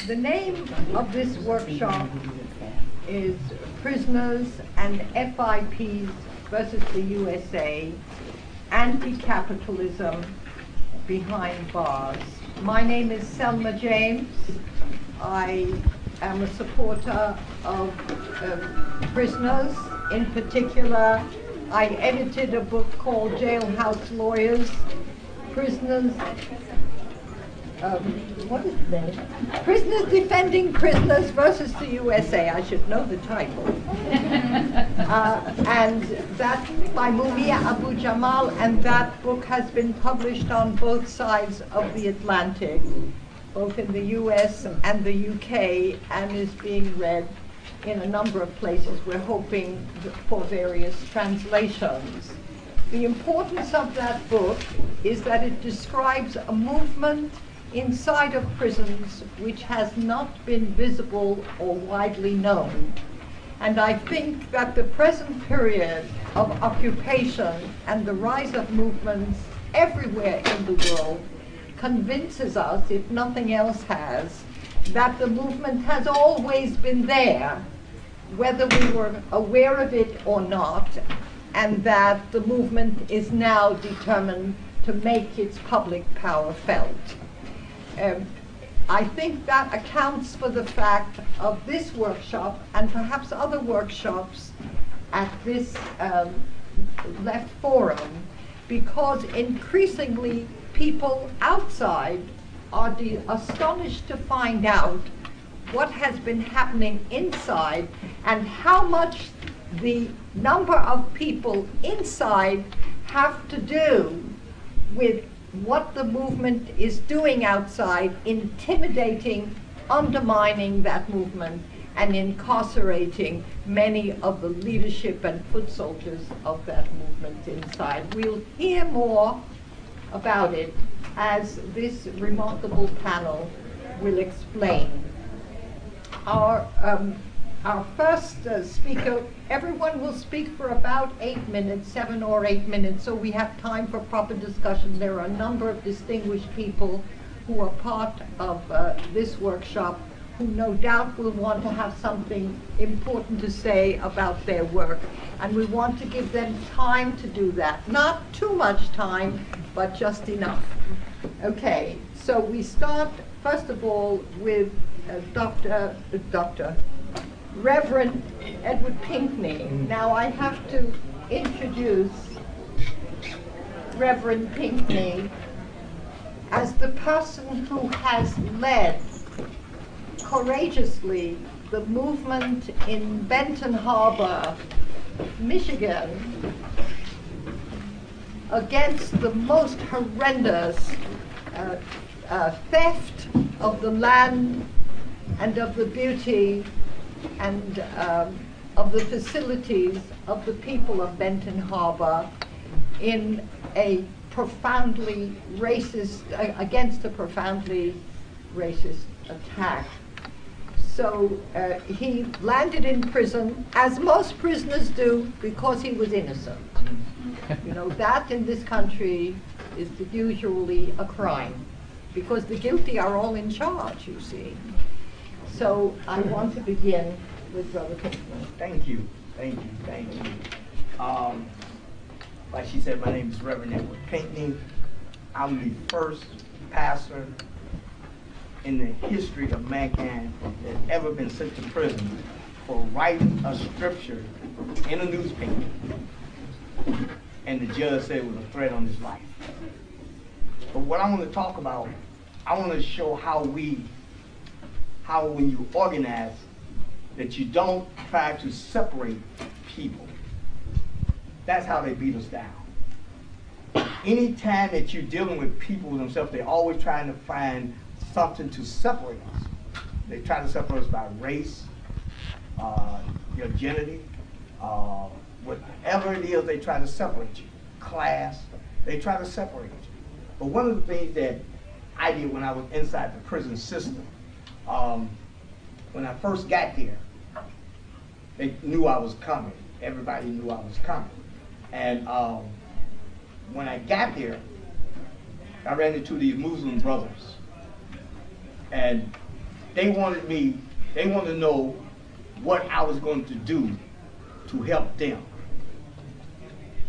The name of this workshop is Prisoners and FIPs versus the USA, Anti-Capitalism Behind Bars. My name is Selma James. I am a supporter of prisoners. In particular, I edited a book called Jailhouse Lawyers, Prisoners, what is the name? Prisoners Defending Prisoners versus the USA. I should know the title. And that's by Mumia, Abu-Jamal, and that book has been published on both sides of the Atlantic, both in the US and the UK, and is being read in a number of places. We're hoping for various translations. The importance of that book is that it describes a movement inside of prisons which has not been visible or widely known. And I think that the present period of occupation and the rise of movements everywhere in the world convinces us, if nothing else has, that the movement has always been there, whether we were aware of it or not, and that the movement is now determined to make its public power felt. I think that accounts for the fact of this workshop and perhaps other workshops at this left forum, because increasingly people outside are astonished to find out what has been happening inside and how much the number of people inside have to do with what the movement is doing outside, intimidating, undermining that movement, and incarcerating many of the leadership and foot soldiers of that movement inside. We'll hear more about it as this remarkable panel will explain. Our first speaker, everyone will speak for about 8 minutes, 7 or 8 minutes, so we have time for proper discussion. There are a number of distinguished people who are part of this workshop who no doubt will want to have something important to say about their work. And we want to give them time to do that. Not too much time, but just enough. Okay, so we start, first of all, with Reverend Edward Pinkney. Now I have to introduce Reverend Pinkney as the person who has led courageously the movement in Benton Harbor, Michigan, against the most horrendous theft of the land and of the beauty and of the facilities of the people of Benton Harbor in a profoundly racist, against a profoundly racist attack. So he landed in prison, as most prisoners do, because he was innocent. You know, that in this country is usually a crime, because the guilty are all in charge, you see. So I want to begin with Brother Pinkney. Thank you. Like she said, my name is Reverend Edward Pinkney. I'm the first pastor in the history of mankind that's ever been sent to prison for writing a scripture in a newspaper. And the judge said it was a threat on his life. But what I want to talk about, I want to show how when you organize, that you don't try to separate people. That's how they beat us down. Anytime that you're dealing with people themselves, they're always trying to find something to separate us. They try to separate us by race, your gender, whatever it is, they try to separate you. Class, they try to separate you. But one of the things that I did when I was inside the prison system, when I first got there, they knew I was coming. Everybody knew I was coming. And when I got there, I ran into these Muslim brothers. And they wanted to know what I was going to do to help them.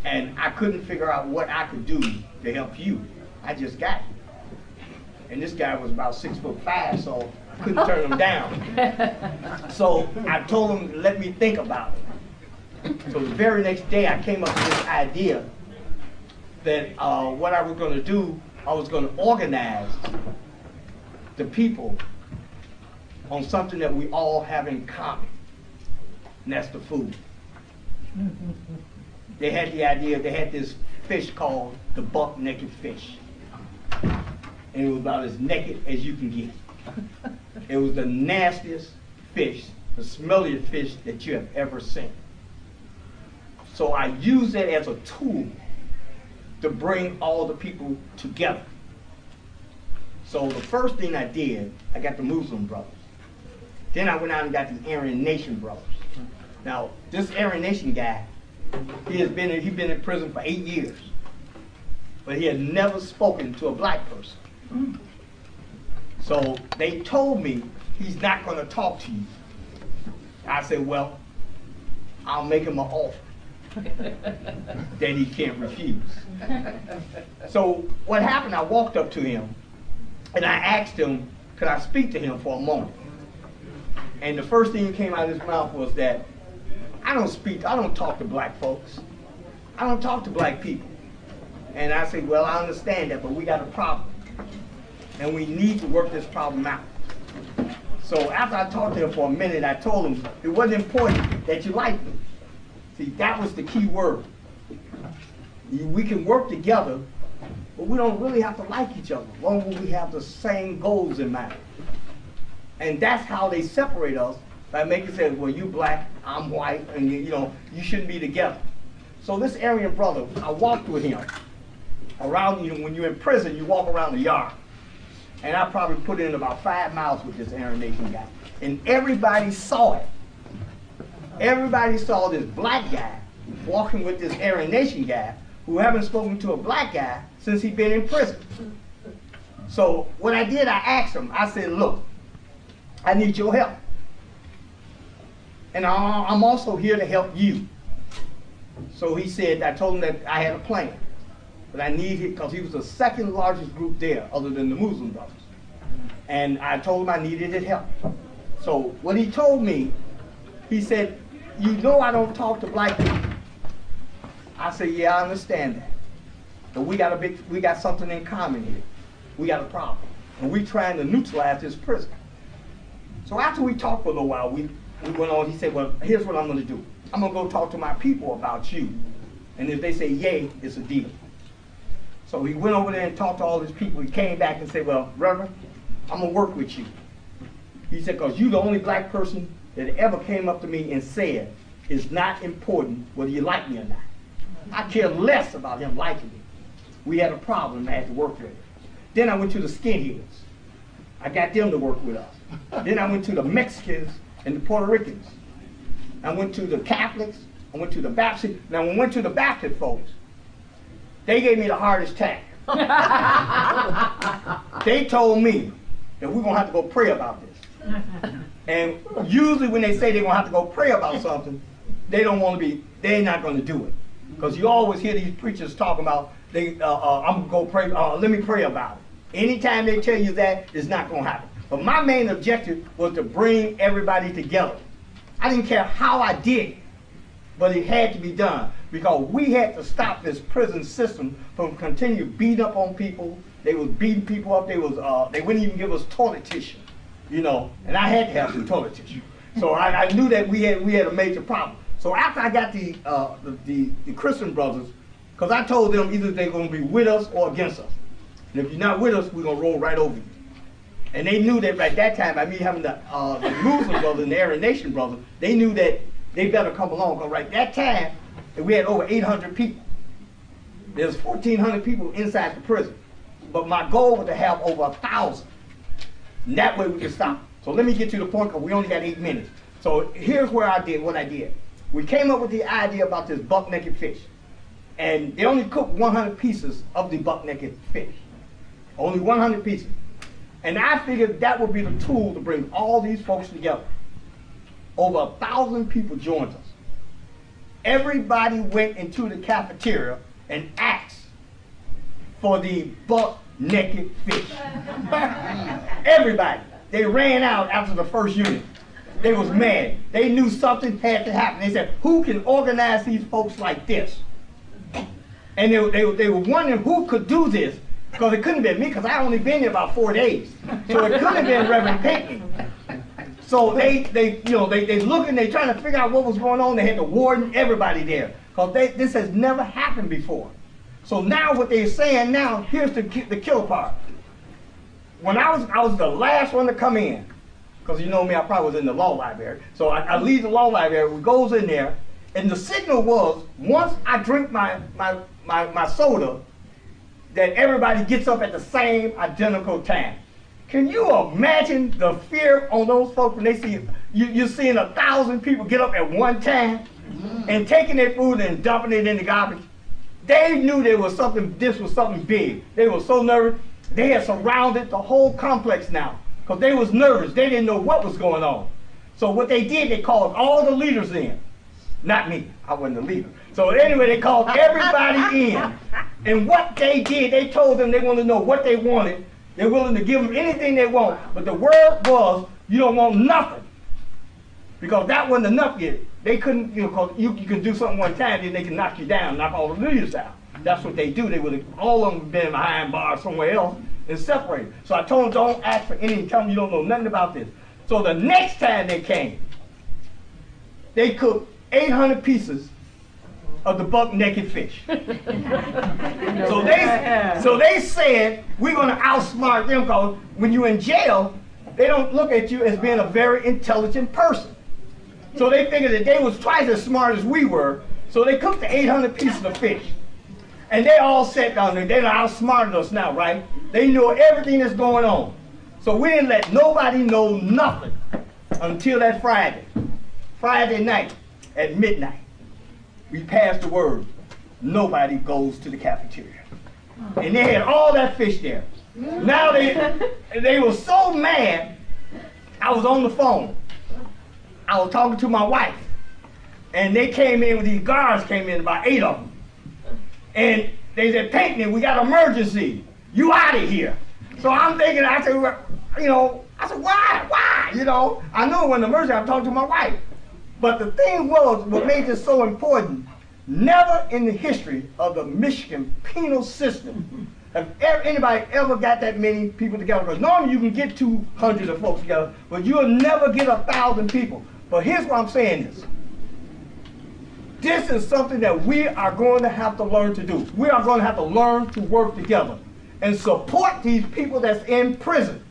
And I couldn't figure out what I could do to help you. I just got you. And this guy was about 6'5", so I couldn't turn him down. So I told him to let me think about it. So the very next day I came up with this idea that what I was going to do, I was going to organize the people on something that we all have in common, and that's the food. They had the idea, they had this fish called the buck naked fish. And it was about as naked as you can get. It was the nastiest fish, the smelliest fish that you have ever seen. So I used it as a tool to bring all the people together. So the first thing I did, I got the Muslim brothers. Then I went out and got the Aryan Nation brothers. Now, this Aryan Nation guy, he's been in prison for 8 years, but he had never spoken to a black person. So they told me he's not going to talk to you. I said, well, I'll make him an offer that he can't refuse. So what happened, I walked up to him and I asked him, could I speak to him for a moment? And the first thing that came out of his mouth was that I don't talk to black folks. I don't talk to black people. And I said, well, I understand that, but we got a problem. And we need to work this problem out. So after I talked to him for a minute, I told him it wasn't important that you liked me. See, that was the key word. We can work together, but we don't really have to like each other, as long as we have the same goals in mind. And that's how they separate us, by making say, well, you black, I'm white, and you shouldn't be together. So this Aryan brother, I walked with him around, when you're in prison, you walk around the yard. And I probably put in about 5 miles with this Aryan Nation guy. And everybody saw it. Everybody saw this black guy walking with this Aryan Nation guy who haven't spoken to a black guy since he'd been in prison. So what I did, I asked him, I said, look, I need your help. And I'm also here to help you. So he said, I told him that I had a plan. But I needed, because he was the second largest group there other than the Muslim brothers. And I told him I needed his help. So what he told me, he said, you know I don't talk to black people. I said, yeah, I understand that. But we got something in common here. We got a problem. And we're trying to neutralize this prison. So after we talked for a little while, we went on, he said, well, here's what I'm gonna do. I'm gonna go talk to my people about you. And if they say yay, it's a deal. So he went over there and talked to all his people. He came back and said, well, Reverend, I'm gonna work with you. He said, because you're the only black person that ever came up to me and said, it's not important whether you like me or not. I care less about him liking me. We had a problem, I had to work with it. Then I went to the skinheads. I got them to work with us. Then I went to the Mexicans and the Puerto Ricans. I went to the Catholics, I went to the Baptists. Now when I went to the Baptist folks, they gave me the hardest task. They told me that we're gonna have to go pray about this. And usually when they say they're gonna have to go pray about something, they're not gonna do it. Because you always hear these preachers talking about, I'm gonna go pray, let me pray about it. Anytime they tell you that, it's not gonna happen. But my main objective was to bring everybody together. I didn't care how I did it, but it had to be done. Because we had to stop this prison system from continuing to beat up on people. They was beating people up. They wouldn't even give us toilet tissue, and I had to have some toilet tissue. So I knew that we had a major problem. So after I got the Christian brothers, because I told them either they're going to be with us or against us. And if you're not with us, we're going to roll right over you. And they knew that at that time, by me having the Muslim brother and the Aryan Nation brother, they knew that they better come along. Because right that time, we had over 800 people. There's 1,400 people inside the prison. But my goal was to have over 1,000. And that way we can stop. So let me get to the point, because we only got 8 minutes. So here's where I did what I did. We came up with the idea about this buck-naked fish. And they only cooked 100 pieces of the buck-naked fish. Only 100 pieces. And I figured that would be the tool to bring all these folks together. Over 1,000 people joined us. Everybody went into the cafeteria and asked for the buck-naked fish. Everybody. They ran out after the first unit. They was mad. They knew something had to happen. They said, who can organize these folks like this? And they were wondering who could do this, because it couldn't have been me, because I only been here about 4 days. So it couldn't have been Reverend Pinkney. So they looking, they trying to figure out what was going on. They had the warden, everybody there, because this has never happened before. So now what they're saying now, here's the killer part. When I was the last one to come in, because you know me, I probably was in the law library. So I leave the law library, we goes in there, and the signal was, once I drink my soda, that everybody gets up at the same identical time. Can you imagine the fear on those folks when they see you're seeing 1,000 people get up at one time and taking their food and dumping it in the garbage? They knew this was something big. They were so nervous. They had surrounded the whole complex now because they was nervous. They didn't know what was going on. So what they did, they called all the leaders in. Not me, I wasn't the leader. So anyway, they called everybody in. And what they did, they told them they wanted to know what they wanted. They're willing to give them anything they want. But the word was, you don't want nothing. Because that wasn't enough yet. They couldn't, because you can do something one time, then they can knock you down, knock all the leaders out. That's what they do. They would have, all of them been behind bars somewhere else and separated. So I told them, don't ask for anything. Tell them you don't know nothing about this. So the next time they came, they cooked 800 pieces of the buck-naked fish. So they said, we're going to outsmart them, because when you're in jail, they don't look at you as being a very intelligent person. So they figured that they was twice as smart as we were, so they cooked the 800 pieces of fish. And they all sat down there. They outsmarted us now, right? They knew everything that's going on. So we didn't let nobody know nothing until that Friday night at midnight. We passed the word, nobody goes to the cafeteria. And they had all that fish there. Now they were so mad, I was on the phone. I was talking to my wife. And they came in, these guards came in, about 8 of them. And they said, Pinkney, we got an emergency. You out of here. So I'm thinking, I said, why? I knew it wasn't an emergency, I'm talking to my wife. But the thing was, what made this so important, never in the history of the Michigan penal system have anybody ever got that many people together. Because normally you can get 200 of folks together, but you'll never get 1,000 people. But here's what I'm saying is, this is something that we are going to have to learn to do. We are going to have to learn to work together and support these people that's in prison.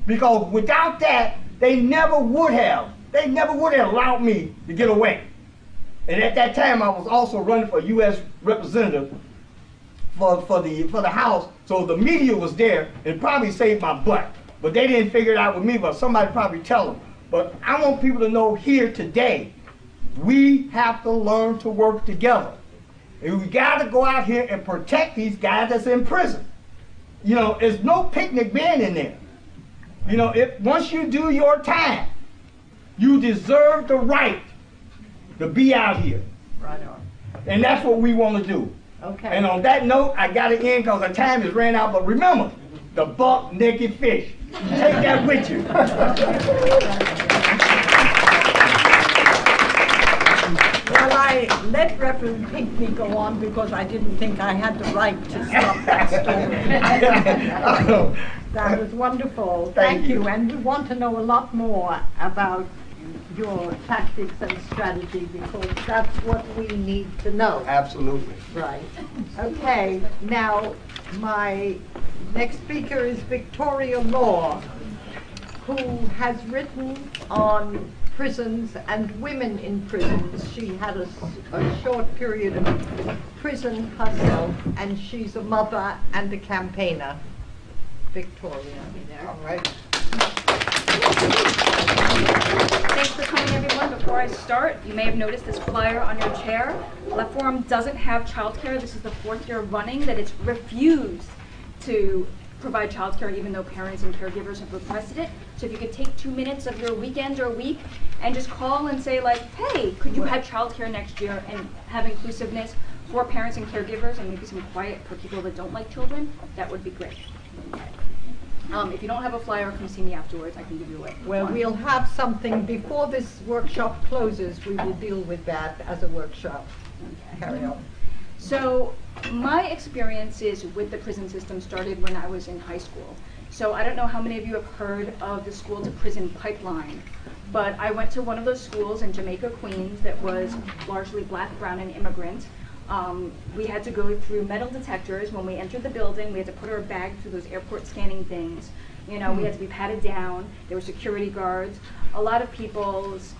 Because without that, they never would have allowed me to get away. And at that time, I was also running for U.S. representative for the House, so the media was there and probably saved my butt. But they didn't figure it out with me, but somebody probably tell them. But I want people to know here today, we have to learn to work together. And we got to go out here and protect these guys that's in prison. There's no picnic being in there. Once you do your time, you deserve the right to be out here. Right on. And that's what we want to do. Okay. And on that note, I got to end because the time is ran out. But remember, the buck-naked fish. Take that with you. Well, I let Reverend Pinkney go on because I didn't think I had the right to stop that story. That was wonderful. Thank you. And we want to know a lot more about your tactics and strategy, because that's what we need to know. Absolutely. Right. Okay. Now, my next speaker is Victoria Law, who has written on prisons and women in prisons. She had a short period of prison herself, and she's a mother and a campaigner. Victoria. All right. Thanks for coming, everyone. Before I start, you may have noticed this flyer on your chair. Left Forum doesn't have childcare. This is the 4th year running that it's refused to provide childcare even though parents and caregivers have requested it. So if you could take 2 minutes of your weekend or week and just call and say like, hey, could you have childcare next year and have inclusiveness for parents and caregivers and maybe some quiet for people that don't like children, that would be great. If you don't have a flyer, come see me afterwards. I can give you a Well, we'll have something before this workshop closes. We will deal with that as a workshop. Okay. Carry on. So my experiences with the prison system started when I was in high school. So I don't know how many of you have heard of the school to prison pipeline, but I went to one of those schools in Jamaica, Queens that was largely black, brown, and immigrant. We had to go through metal detectors. When we entered the building, we had to put our bag through those airport scanning things. You know, we had to be patted down. There were security guards. A lot of people's,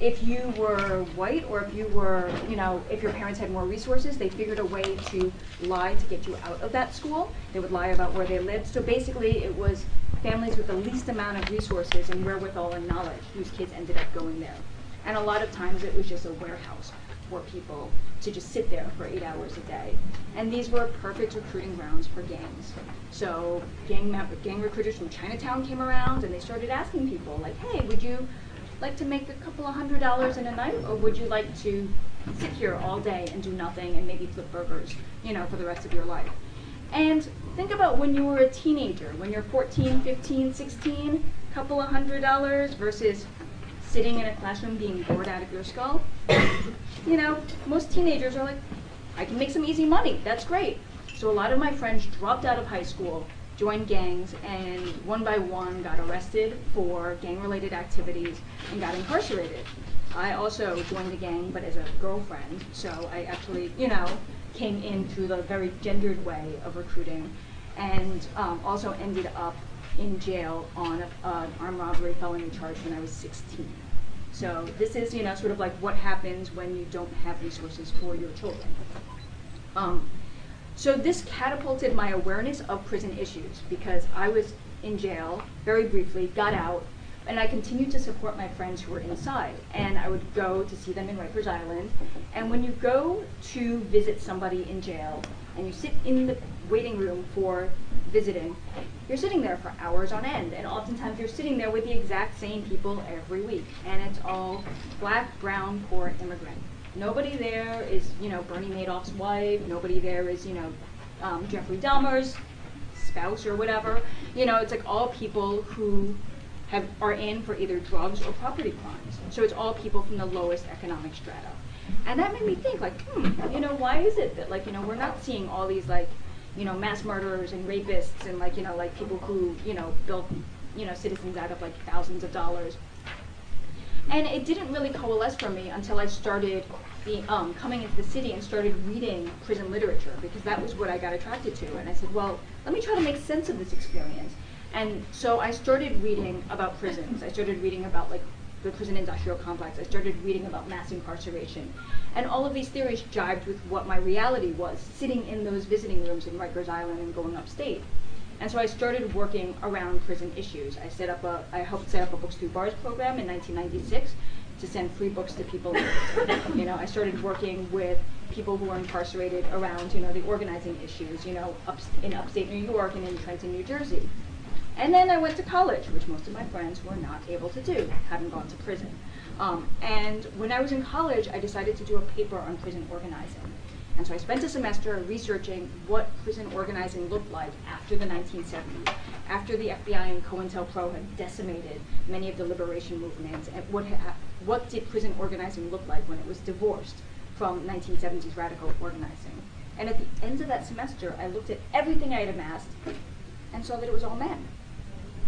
if you were white or if you were, you know, if your parents had more resources, they figured a way to lie to get you out of that school. They would lie about where they lived. So basically it was families with the least amount of resources and wherewithal and knowledge whose kids ended up going there. And a lot of times it was just a warehouse for people to just sit there for 8 hours a day. And these were perfect recruiting grounds for gangs. So gang recruiters from Chinatown came around and they started asking people like, hey, would you like to make a couple of $100 in a night, or would you like to sit here all day and do nothing and maybe flip burgers, you know, for the rest of your life? And think about when you were a teenager, when you're 14, 15, 16, couple of $100 versus sitting in a classroom being bored out of your skull. You know, most teenagers are like, I can make some easy money, that's great. So a lot of my friends dropped out of high school, joined gangs, and one by one got arrested for gang-related activities and got incarcerated. I also joined a gang, but as a girlfriend, so I actually, you know, came in through the very gendered way of recruiting, and also ended up in jail on an armed robbery felony charge when I was 16. So this is, you know, sort of like what happens when you don't have resources for your children. So this catapulted my awareness of prison issues because I was in jail very briefly, got out, and I continued to support my friends who were inside. And I would go to see them in Rikers Island. And when you go to visit somebody in jail and you sit in the waiting room for visiting, you're sitting there for hours on end. And oftentimes you're sitting there with the exact same people every week. And it's all black, brown, poor, immigrant. Nobody there is, you know, Bernie Madoff's wife. Nobody there is, you know, Jeffrey Dahmer's spouse or whatever. You know, it's like all people who are in for either drugs or property crimes. So it's all people from the lowest economic strata. And that made me think, like, you know, why is it that, like, you know, we're not seeing all these, like, you know, mass murderers and rapists and, like, you know, like people who, you know, built, you know, citizens out of, like, thousands of dollars. And it didn't really coalesce for me until I started coming into the city and started reading prison literature, because that was what I got attracted to. And I said, well, let me try to make sense of this experience. And so I started reading about prisons. I started reading about, like, the prison industrial complex. I started reading about mass incarceration. And all of these theories jibed with what my reality was, sitting in those visiting rooms in Rikers Island and going upstate. And so I started working around prison issues. I helped set up a Books Through Bars program in 1996 to send free books to people. You know, I started working with people who were incarcerated around, you know, the organizing issues, you know, in upstate New York and in Trenton, New Jersey. And then I went to college, which most of my friends were not able to do, having gone to prison. And when I was in college, I decided to do a paper on prison organizing. And so I spent a semester researching what prison organizing looked like after the 1970s, after the FBI and COINTELPRO had decimated many of the liberation movements, and what did prison organizing look like when it was divorced from 1970s radical organizing. And at the end of that semester, I looked at everything I had amassed and saw that it was all men.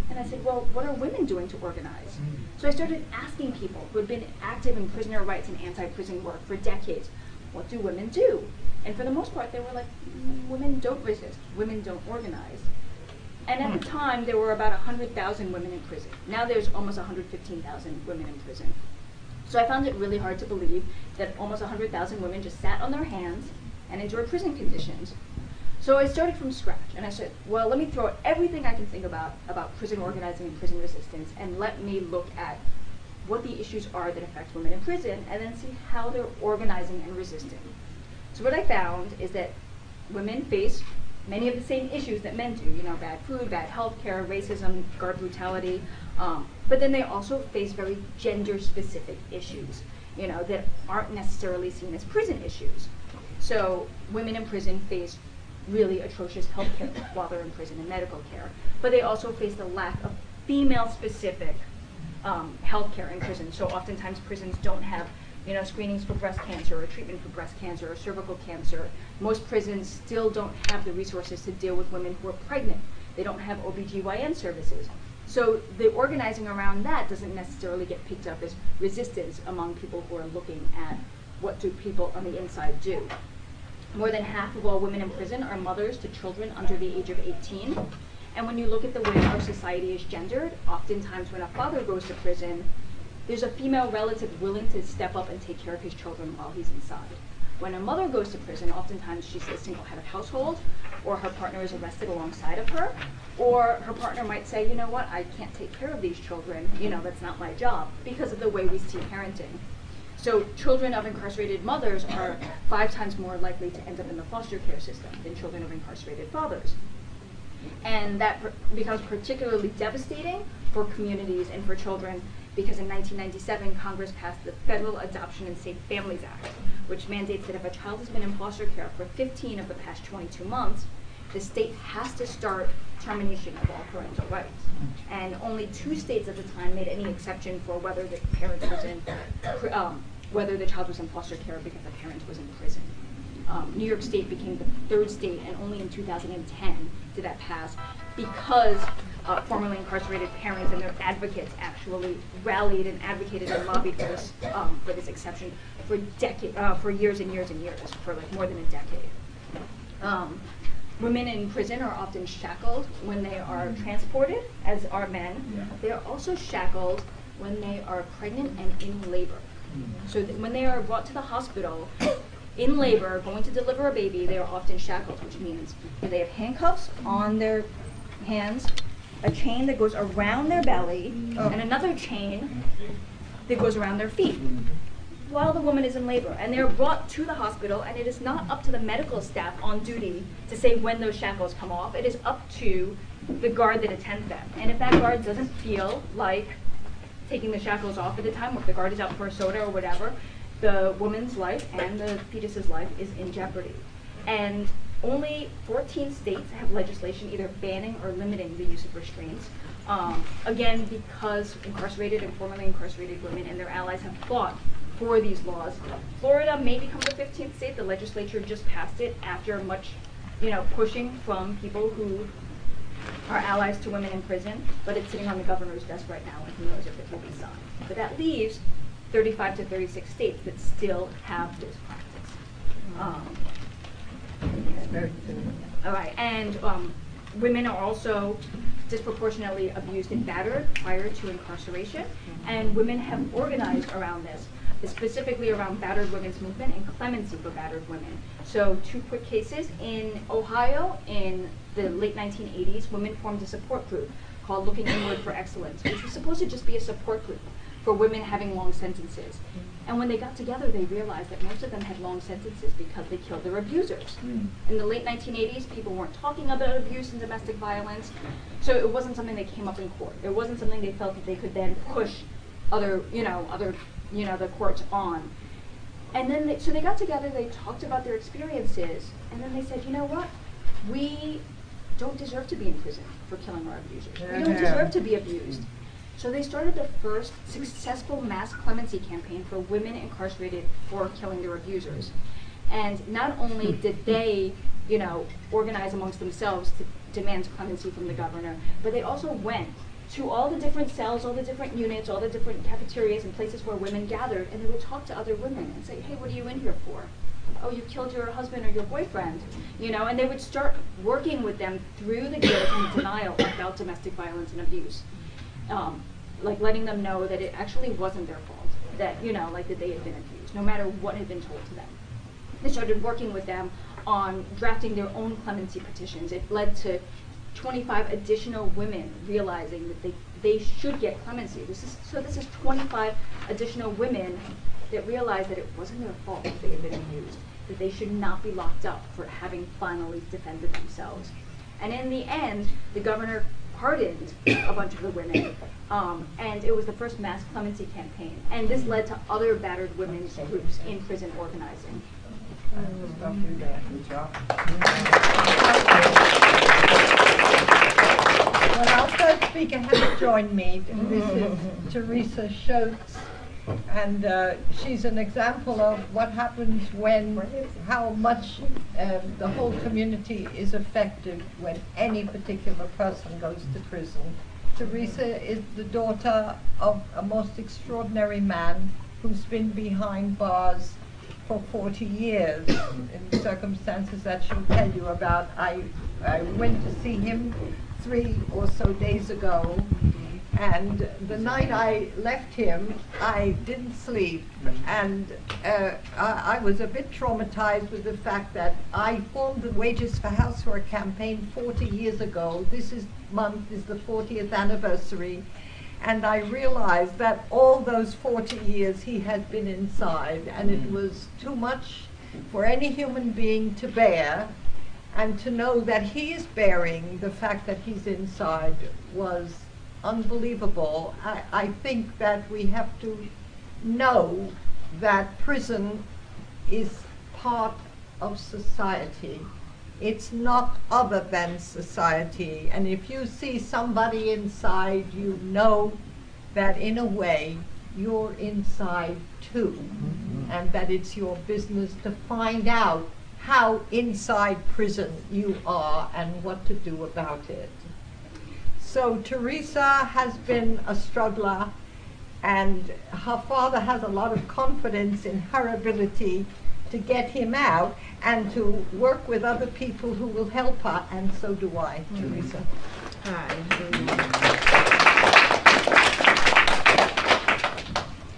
And I said, well, what are women doing to organize? So I started asking people who had been active in prisoner rights and anti-prison work for decades, what do women do? And for the most part, they were like, women don't resist, women don't organize. And at the time, there were about 100,000 women in prison. Now there's almost 115,000 women in prison. So I found it really hard to believe that almost 100,000 women just sat on their hands and endured prison conditions. So I started from scratch, and I said, well, let me throw out everything I can think about prison organizing and prison resistance, and let me look at what the issues are that affect women in prison, and then see how they're organizing and resisting. So what I found is that women face many of the same issues that men do, you know, bad food, bad health care, racism, guard brutality, but then they also face very gender-specific issues, you know, that aren't necessarily seen as prison issues. So women in prison face really atrocious health care while they're in prison and medical care, but they also face the lack of female-specific health care in prison. So oftentimes prisons don't have, you know, screenings for breast cancer or treatment for breast cancer or cervical cancer. Most prisons still don't have the resources to deal with women who are pregnant. They don't have OBGYN services. So the organizing around that doesn't necessarily get picked up as resistance among people who are looking at what do people on the inside do. More than half of all women in prison are mothers to children under the age of 18. And when you look at the way our society is gendered, oftentimes when a father goes to prison, there's a female relative willing to step up and take care of his children while he's inside. When a mother goes to prison, oftentimes she's a single-head of household, or her partner is arrested alongside of her, or her partner might say, you know what, I can't take care of these children, you know, that's not my job, because of the way we see parenting. So children of incarcerated mothers are 5 times more likely to end up in the foster care system than children of incarcerated fathers. And that becomes particularly devastating for communities and for children, because in 1997, Congress passed the Federal Adoption and Safe Families Act, which mandates that if a child has been in foster care for 15 of the past 22 months, the state has to start termination of all parental rights. And only 2 states at the time made any exception for whether the parent was in, whether the child was in foster care because the parent was in prison. New York State became the 3rd state, and only in 2010 did that pass, because formerly incarcerated parents and their advocates actually rallied and advocated and lobbied for this exception for years and years and years, for like more than a decade. Women in prison are often shackled when they are transported, as are men. They are also shackled when they are pregnant and in labor. So that when they are brought to the hospital in labor, going to deliver a baby, they are often shackled, which means that they have handcuffs on their hands, a chain that goes around their belly, and another chain that goes around their feet while the woman is in labor. And they're brought to the hospital, and it is not up to the medical staff on duty to say when those shackles come off. It is up to the guard that attends them. And if that guard doesn't feel like taking the shackles off at the time, or if the guard is out for a soda or whatever, the woman's life and the fetus's life is in jeopardy. And only 14 states have legislation either banning or limiting the use of restraints. Again, because incarcerated and formerly incarcerated women and their allies have fought for these laws. Florida may become the 15th state. The legislature just passed it after much, pushing from people who are allies to women in prison, but it's sitting on the governor's desk right now, and who knows if it will be signed. But that leaves 35 to 36 states that still have this practice. All right, and women are also disproportionately abused and battered prior to incarceration, and women have organized around this, specifically around battered women's movement and clemency for battered women. So 2 quick cases. In Ohio, in the late 1980s, women formed a support group called Looking Inward for Excellence, which was supposed to just be a support group for women having long sentences. And when they got together, they realized that most of them had long sentences because they killed their abusers. In the late 1980s, people weren't talking about abuse and domestic violence, so it wasn't something that came up in court. It wasn't something they felt that they could then push the courts on. And then, so they got together, they talked about their experiences, and then they said, you know what? We don't deserve to be in prison for killing our abusers. We don't deserve to be abused. So they started the first successful mass clemency campaign for women incarcerated for killing their abusers. And not only did they, organize amongst themselves to demand clemency from the governor, but they also went to all the different cells, all the different units, all the different cafeterias and places where women gathered, and they would talk to other women and say, hey, what are you in here for? Oh, you killed your husband or your boyfriend, and they would start working with them through the guilt and denial about domestic violence and abuse. Like letting them know that it actually wasn't their fault, that, that they had been abused, no matter what had been told to them. They started working with them on drafting their own clemency petitions. It led to 25 additional women realizing that they should get clemency. This is 25 additional women that realized that it wasn't their fault that they had been abused. that they should not be locked up for having finally defended themselves. And in the end, the governor pardoned a bunch of the women, and it was the first mass clemency campaign. And this led to other battered women's groups in prison organizing. Good job. Well, our third speaker has joined me. This is Theresa Shoatz, and she's an example of what happens how much the whole community is affected when any particular person goes to prison. Theresa is the daughter of a most extraordinary man who's been behind bars for 40 years in circumstances that she'll tell you about. I went to see him 3 or so days ago, and the night I left him, I didn't sleep, and I was a bit traumatized with the fact that I formed the Wages for Housework campaign 40 years ago. This month is the 40th anniversary, and I realized that all those 40 years he had been inside, and it was too much for any human being to bear, and to know that he is bearing the fact that he's inside was unbelievable. I think that we have to know that prison is part of society. It's not other than society. And if you see somebody inside, you know that in a way you're inside too, and that it's your business to find out how inside prison you are and what to do about it. So Theresa has been a struggler, and her father has a lot of confidence in her ability to get him out and to work with other people who will help her, and so do I, Theresa. Hi.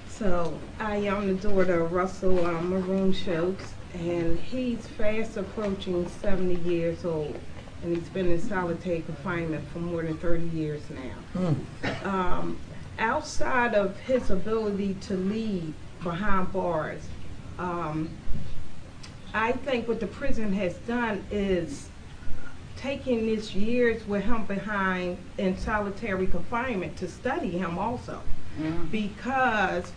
So I am the daughter of Russell Maroon Shoatz, and he's fast approaching 70 years old, and he's been in solitary confinement for more than 30 years now. Outside of his ability to lead behind bars, I think what the prison has done is taking this years with him behind in solitary confinement to study him also. Because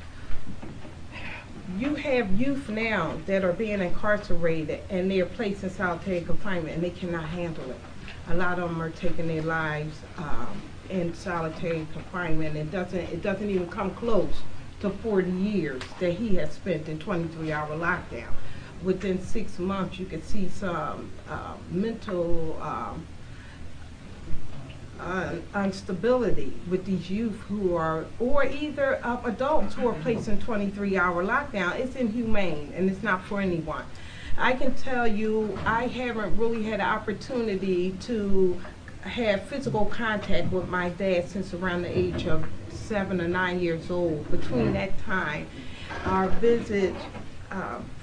you have youth now that are being incarcerated and they're placed in solitary confinement and they cannot handle it. A lot of them are taking their lives in solitary confinement. It doesn't even come close to 40 years that he has spent in 23-hour lockdown. Within 6 months, you could see some mental instability with these youth who are, or either adults who are placed in 23-hour lockdown. It's inhumane, and it's not for anyone. I can tell you, I haven't really had an opportunity to have physical contact with my dad since around the age of 7 or 9 years old. Between that time, our visits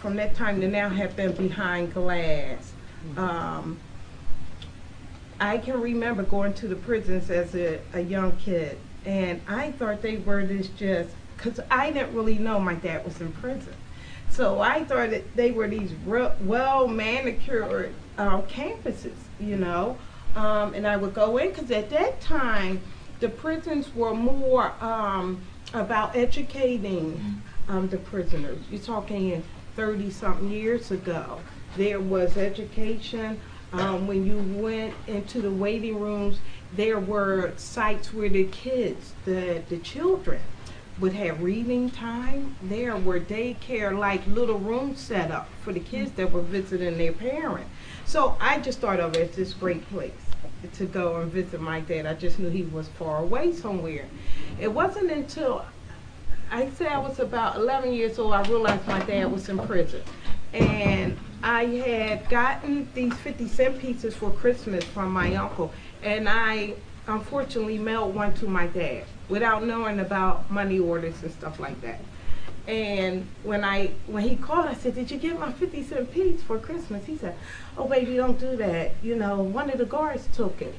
from that time to now have been behind glass. I can remember going to the prisons as a young kid, and I thought they were because I didn't really know my dad was in prison. So I thought that they were these well-manicured campuses, you know, and I would go in, because at that time, the prisons were more about educating the prisoners. You're talking 30-something years ago. There was education. When you went into the waiting rooms, there were sites where the kids, the children, would have reading time. There were daycare-like little rooms set up for the kids that were visiting their parents. So I just thought of it as this great place to go and visit my dad. I just knew he was far away somewhere. It wasn't until I say I was about 11 years old, I realized my dad was in prison. And I had gotten these 50-cent pieces for Christmas from my uncle, and I unfortunately mailed one to my dad without knowing about money orders and stuff like that. And when he called, I said, "Did you get my 50-cent piece for Christmas?" He said, "Oh, baby, don't do that. You know, one of the guards took it."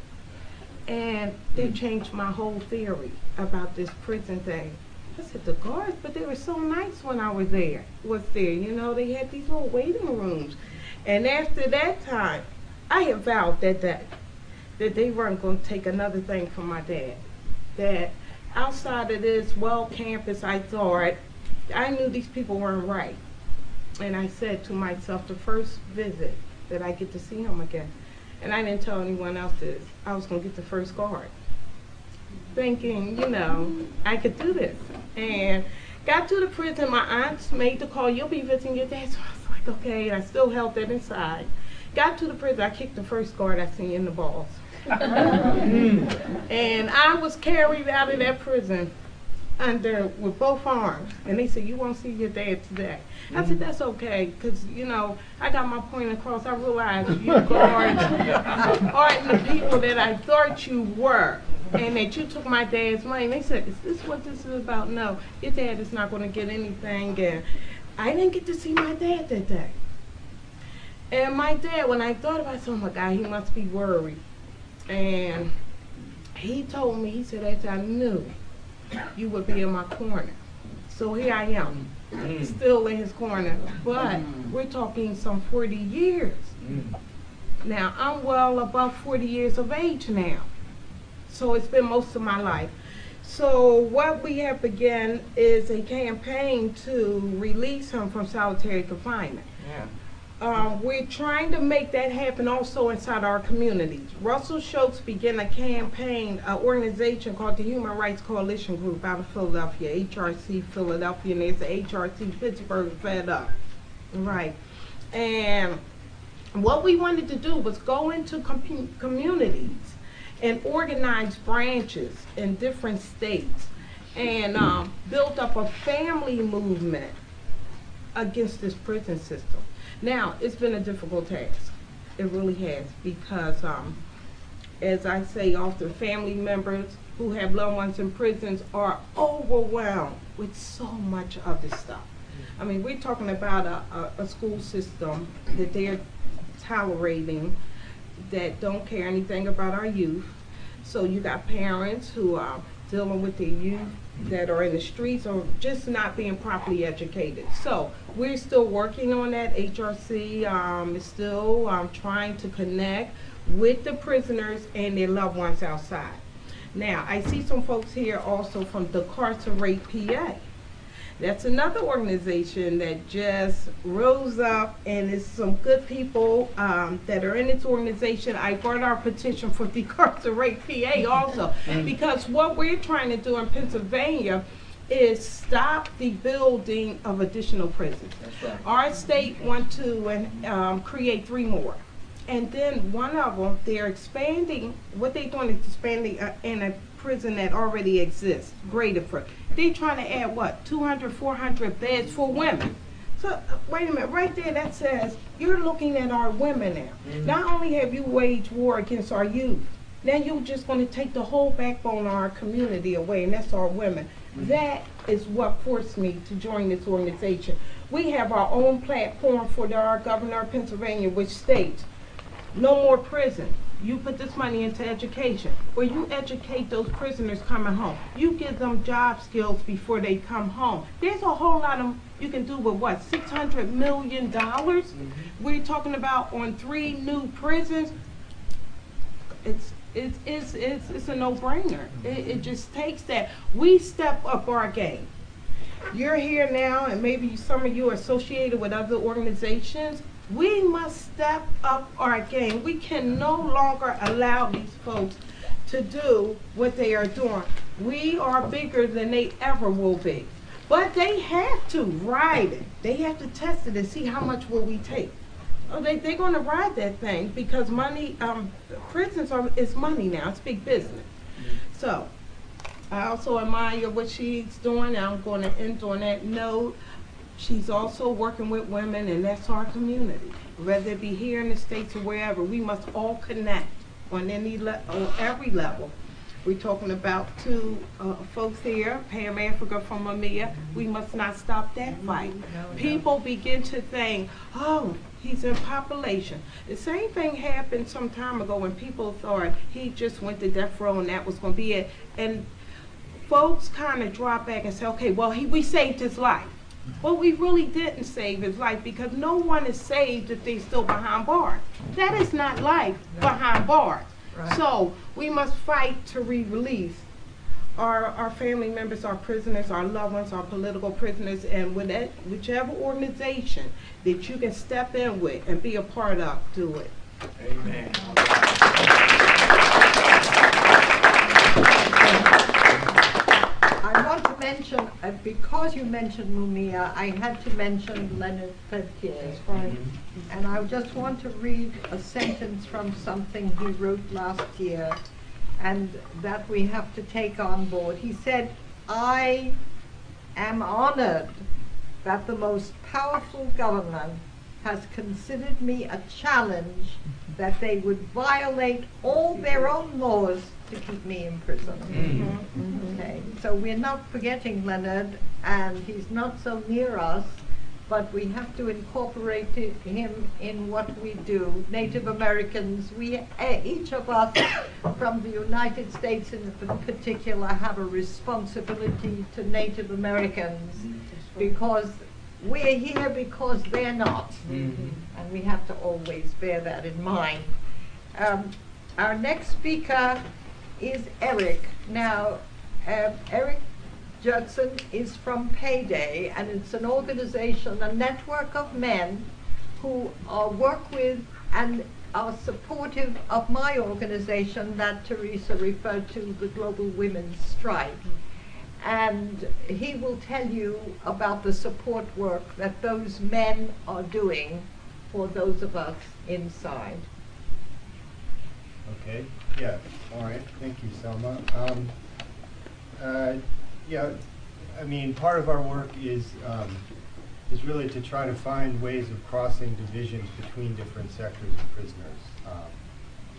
And it changed my whole theory about this prison thing. I said, the guards, but they were so nice when I was there. You know, they had these little waiting rooms. And after that time, I had vowed that they weren't going to take another thing from my dad. That outside of this campus, I thought, I knew these people weren't right. And I said to myself, the first visit that I get to see him again, and I didn't tell anyone else this, I was going to get the first guard. Thinking, you know, I could do this. And got to the prison, my aunts made the call, you'll be visiting your dad. So I was like, okay, I still held that inside. Got to the prison, I kicked the first guard I seen in the balls. And I was carried out of that prison with both arms. And they said, you won't see your dad today. I said, that's okay, because, you know, I got my point across. I realized you guards aren't the people that I thought you were, and that you took my dad's money. And they said, is this what this is about? No, your dad is not going to get anything. And I didn't get to see my dad that day. And my dad, when I thought about it, I said, oh my God, he must be worried. And he told me, he said, as I knew you would be in my corner. So here I am, still in his corner. But we're talking some 40 years. Now, I'm well above 40 years of age now. So it's been most of my life. So what we have begun is a campaign to release him from solitary confinement. We're trying to make that happen also inside our communities. Russell Shoatz began a campaign, an organization called the Human Rights Coalition Group out of Philadelphia, HRC Philadelphia, and there's the HRC Pittsburgh Fed Up. Right. And what we wanted to do was go into communities and organize branches in different states and build up a family movement against this prison system. Now, it's been a difficult task. It really has, because as I say often, family members who have loved ones in prisons are overwhelmed with so much other stuff. I mean, we're talking about a school system that they're tolerating that don't care anything about our youth. So you got parents who are dealing with their youth that are in the streets or just not being properly educated. So we're still working on that. HRC is still trying to connect with the prisoners and their loved ones outside. Now, I see some folks here also from Decarcerate PA. That's another organization that just rose up, and it's some good people that are in its organization. I brought our petition for Decarcerate PA also, because what we're trying to do in Pennsylvania is stop the building of additional prisons. That's right. Our state wants to create 3 more. And then one of them, they're expanding, what they're doing is expanding in a prison that already exists, Graterford. They're trying to add, what, 200, 400 beds for women. So, wait a minute, right there that says, you're looking at our women now. Not only have you waged war against our youth, now you're just going to take the whole backbone of our community away, and that's our women. That is what forced me to join this organization. We have our own platform for our governor of Pennsylvania, which states, no more prison. You put this money into education, where you educate those prisoners coming home. You give them job skills before they come home. There's a whole lot of you can do with what, $600 million? We're talking about on 3 new prisons. It's a no-brainer. It just takes that. We step up our game. You're here now, and maybe some of you are associated with other organizations. We must step up our game. We can no longer allow these folks to do what they are doing. We are bigger than they ever will be. But they have to ride it. They have to test it and see how much will we take. Oh, they're going to ride that thing because money, prisons is money now. It's big business. So I also admire what she's doing. I'm going to end on that note. She's also working with women, and that's our community. Whether it be here in the States or wherever, we must all connect on every level. We're talking about 2 folks here, Pam Africa from Mumia. We must not stop that fight. People begin to think, oh, he's in population. The same thing happened some time ago when people thought he just went to death row and that was going to be it. And folks kind of drop back and say, okay, well, we saved his life. Well, we really didn't save his life, because no one is saved if they're still behind bars. That is not life behind bars. Right. So we must fight to re-release our family members, our prisoners, our loved ones, our political prisoners, and with that, whichever organization that you can step in with and be a part of, do it. Amen. I want to mention, because you mentioned Mumia, I had to mention Leonard Peltier. And I just want to read a sentence from something he wrote last year, and that we have to take on board. He said, "I am honored that the most powerful government has considered me a challenge that they would violate all their own laws to keep me in prison." Okay, so we're not forgetting Leonard, and he's not so near us, but we have to incorporate him in what we do. Native Americans, each of us from the United States in particular, have a responsibility to Native Americans, because we're here because they're not. And we have to always bear that in mind. Our next speaker is Eric. Now, Eric Gjertsen is from Payday, and it's an organization, a network of men who work with and are supportive of my organization that Theresa referred to, the Global Women's Strike. And he will tell you about the support work that those men are doing for those of us inside. Okay, yeah, all right, thank you, Selma. Yeah, I mean, part of our work is really to try to find ways of crossing divisions between different sectors of prisoners.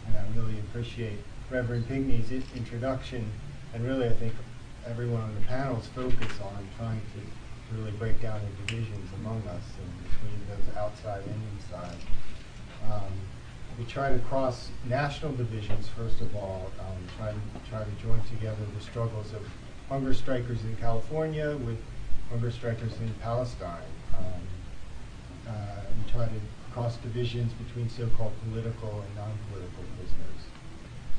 And I really appreciate Reverend Pinkney's introduction, and really I think everyone on the panel's focus on trying to really break down the divisions among us and between those outside and inside. We try to cross national divisions, first of all, try to join together the struggles of hunger strikers in California with hunger strikers in Palestine. We try to cross divisions between so-called political and non-political prisoners.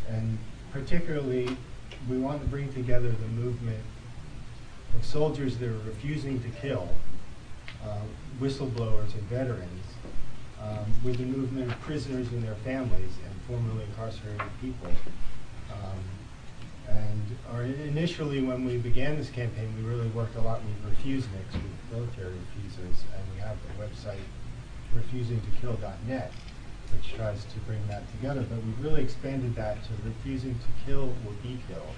And particularly, we want to bring together the movement of soldiers that are refusing to kill, whistleblowers and veterans, with the movement of prisoners and their families and formerly incarcerated people. Initially, when we began this campaign, we really worked a lot with refuseniks, with military refusers, and we have the website refusingtokill.net, which tries to bring that together. But we've really expanded that to refusing to kill or be killed.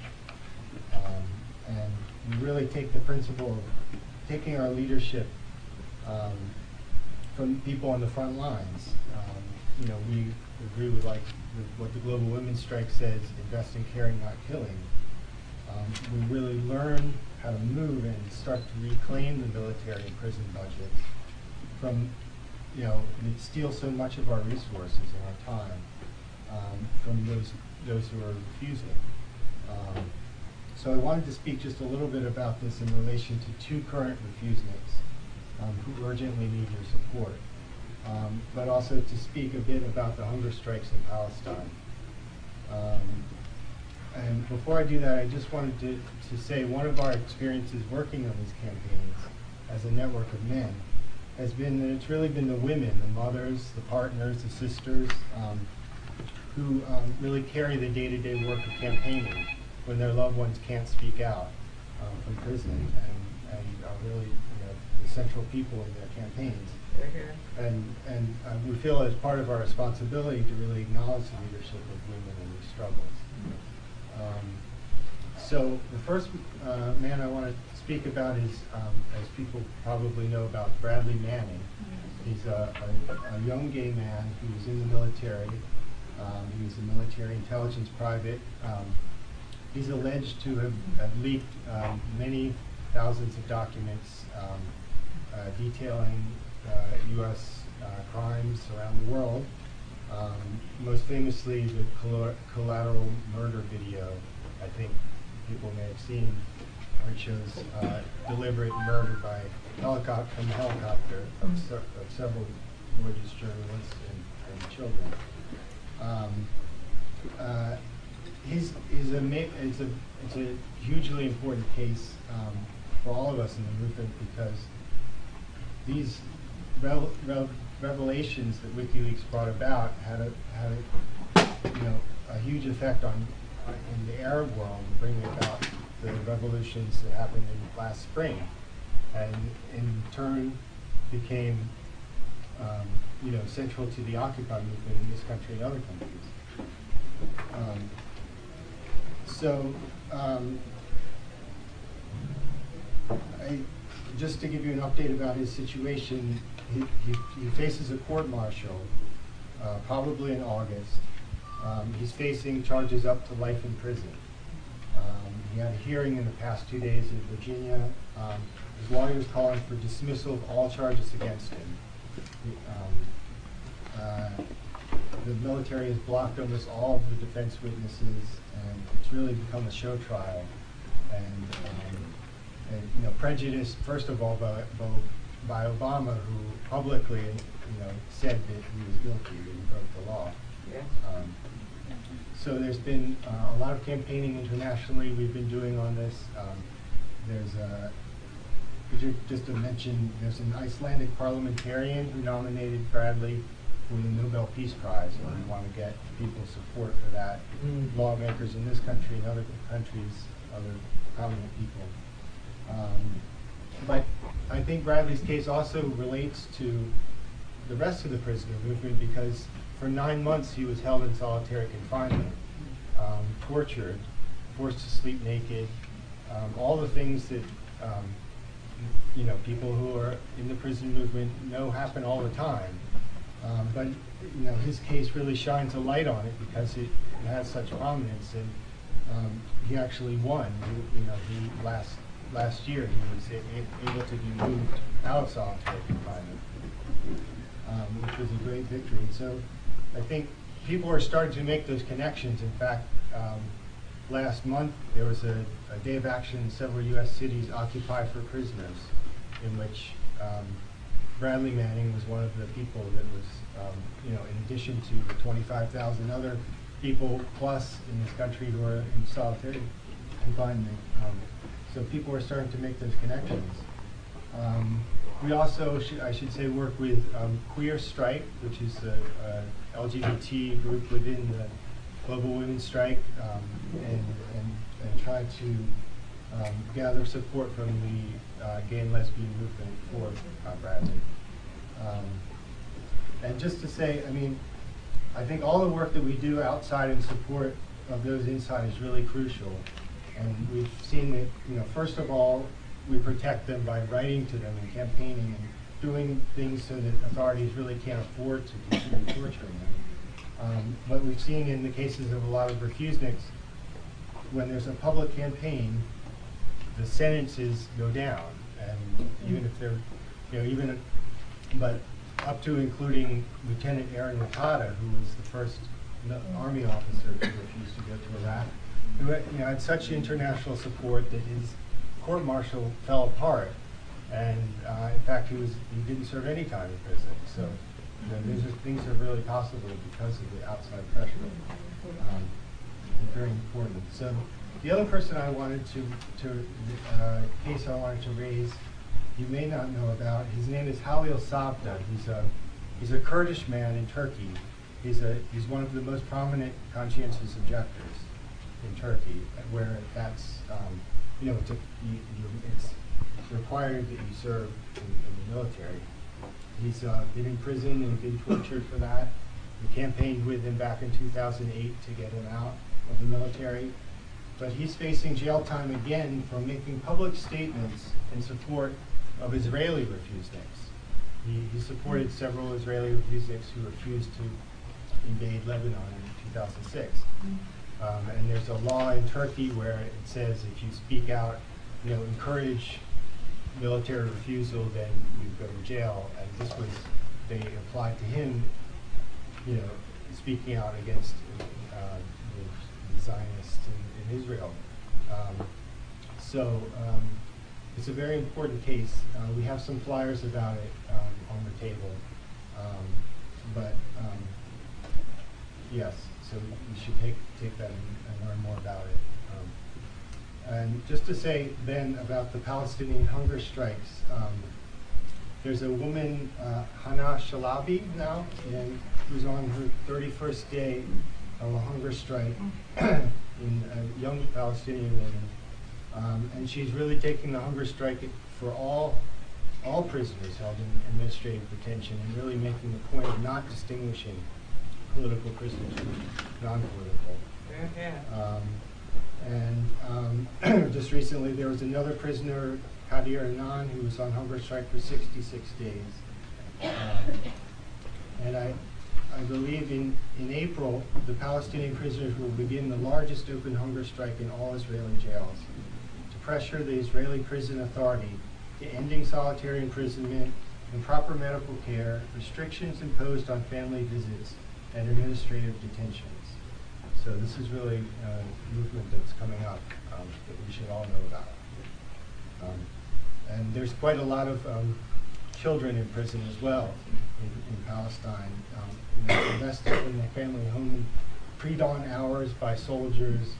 And we really take the principle of taking our leadership from people on the front lines. We agree with what the Global Women's Strike says: invest in caring, not killing. We really learn how to move and start to reclaim the military and prison budgets from, it steals so much of our resources and our time from those who are refusing. So I wanted to speak just a little bit about this in relation to two current refuseniks who urgently need your support, but also to speak a bit about the hunger strikes in Palestine. And before I do that, I just wanted to say one of our experiences working on these campaigns as a network of men has been that it's really been the women, the mothers, the partners, the sisters, who really carry the day-to-day work of campaigning when their loved ones can't speak out from prison, and are really the central people in their campaigns. And we feel as part of our responsibility to really acknowledge the leadership of women in these struggles. So the first man I want to speak about is, as people probably know about, Bradley Manning. He's a young gay man who was in the military. He was a military intelligence private. He's alleged to have leaked many thousands of documents detailing U.S. crimes around the world. Most famously, the collateral murder video, I think people may have seen, which shows deliberate murder by helicopter from a helicopter of several Voyagers journalists and children. It's a hugely important case for all of us in the movement, because these revelations that WikiLeaks brought about had a huge effect on in the Arab world, bringing about the revolutions that happened in last spring, and in turn became central to the Occupy movement in this country and other countries. Just to give you an update about his situation, he faces a court-martial, probably in August. He's facing charges up to life in prison. He had a hearing in the past 2 days in Virginia. His lawyer is calling for dismissal of all charges against him. The military has blocked almost all of the defense witnesses, and it's really become a show trial. And prejudiced, first of all, by Obama, who publicly, said that he was guilty, that he broke the law. Yes. So there's been a lot of campaigning internationally we've been doing on this. Just to mention, there's an Icelandic parliamentarian who nominated Bradley for the Nobel Peace Prize, and we want to get people's support for that. Lawmakers in this country and other countries, other prominent people. But I think Bradley's case also relates to the rest of the prisoner movement, because for 9 months he was held in solitary confinement, tortured, forced to sleep naked, all the things that people who are in the prison movement know happen all the time. But his case really shines a light on it because it has such prominence, and he actually won. He last year he was able to be moved out of solitary confinement, which was a great victory. So I think people are starting to make those connections. In fact, last month there was a day of action in several U.S. cities, Occupy for Prisoners, in which Bradley Manning was one of the people that was, in addition to the 25,000 other people plus in this country who are in solitary confinement. So people are starting to make those connections. We also, I should say, work with Queer Strike, which is a LGBT group within the Global Women's Strike, and try to gather support from the gay and lesbian movement for Bradley. And just to say, I think all the work that we do outside in support of those inside is really crucial. And we've seen that, first of all, we protect them by writing to them and campaigning and doing things so that authorities really can't afford to continue torturing them. But we've seen in the cases of a lot of refuseniks, when there's a public campaign, the sentences go down, and even if they're, but up to including Lieutenant Aaron Wakata, who was the first Army officer to refuse to go to Iraq, who had such international support that his court-martial fell apart, and in fact he didn't serve any time in prison. So things are really possible because of the outside pressure. It's very important. So the other person I wanted case I wanted to raise, you may not know about. His name is Halil Sabda. He's a Kurdish man in Turkey. He's one of the most prominent conscientious objectors in Turkey, where that's it's required that you serve in the military. He's been in prison and been tortured for that. We campaigned with him back in 2008 to get him out of the military. But he's facing jail time again for making public statements in support of Israeli refuseniks. He supported several Israeli refuseniks who refused to invade Lebanon in 2006. And there's a law in Turkey where it says if you speak out, encourage military refusal, then you go to jail. And they applied to him, speaking out against the Zionists in Israel. It's a very important case. We have some flyers about it on the table. Yes, so you should take that and learn more about it. And just to say then about the Palestinian hunger strikes, there's a woman, Hana Shalabi now, who's on her 31st day of a hunger strike, in a young Palestinian woman. And she's really taking the hunger strike for all prisoners held in administrative detention, and really making the point of not distinguishing political prisoners from non-political. Just recently there was another prisoner, Hadir Anan, who was on hunger strike for 66 days. And I believe in April, the Palestinian prisoners will begin the largest open hunger strike in all Israeli jails to pressure the Israeli prison authority to ending solitary imprisonment, improper medical care, restrictions imposed on family visits, and administrative detentions. So this is really a movement that's coming up that we should all know about. And there's quite a lot of children in prison as well in Palestine, invested in their family home in pre-dawn hours by soldiers.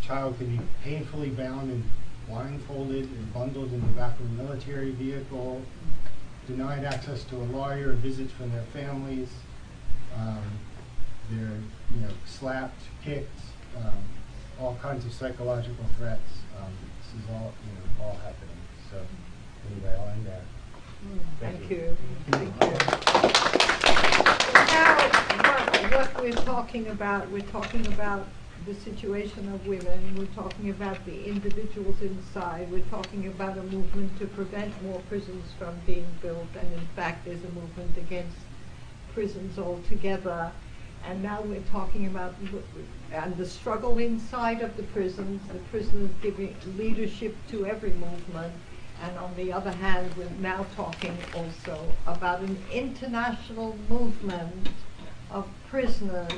Child can be painfully bound and blindfolded and bundled in the back of a military vehicle, denied access to a lawyer, visits from their families. They're slapped, kicked, all kinds of psychological threats. This is all happening. So anyway, I'll end there. Thank you. Now, what we're talking about the situation of women, we're talking about the individuals inside, we're talking about a movement to prevent more prisons from being built, and in fact there's a movement against prisons altogether. And now we're talking about the struggle inside of the prisoners giving leadership to every movement. And on the other hand, we're now talking also about an international movement of prisoners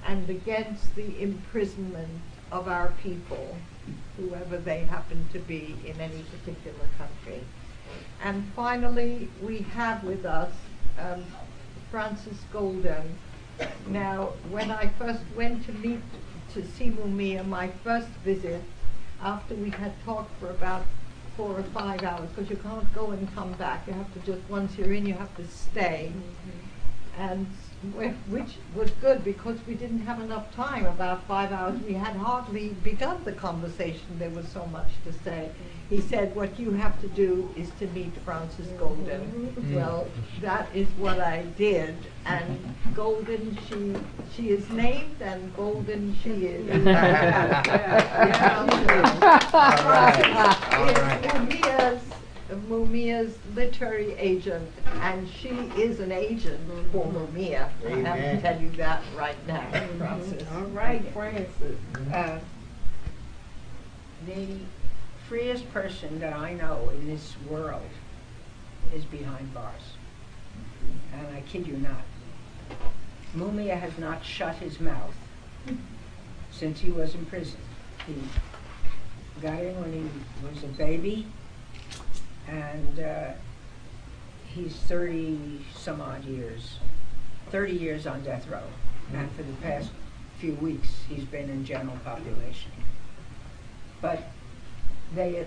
and against the imprisonment of our people, whoever they happen to be in any particular country. And finally, we have with us Francis Goldin. Now, when I first went to see Mumia, my first visit, after we had talked for about 4 or 5 hours, because you can't go and come back. You have to just, once you're in, you have to stay. And which was good because we didn't have enough time, about 5 hours. We had hardly begun the conversation. There was so much to say. He said, what you have to do is to meet Francis Goldin. Well, that is what I did. And Goldin, she is named, and Goldin she is. Mumia's literary agent, and she is an agent for Mumia. I have to tell you that right now, Francis. All right, Francis. The freest person that I know in this world is behind bars. And I kid you not. Mumia has not shut his mouth since he was in prison. He got in when he was a baby, and he's 30 some odd years, 30 years on death row. And for the past few weeks, he's been in general population. But they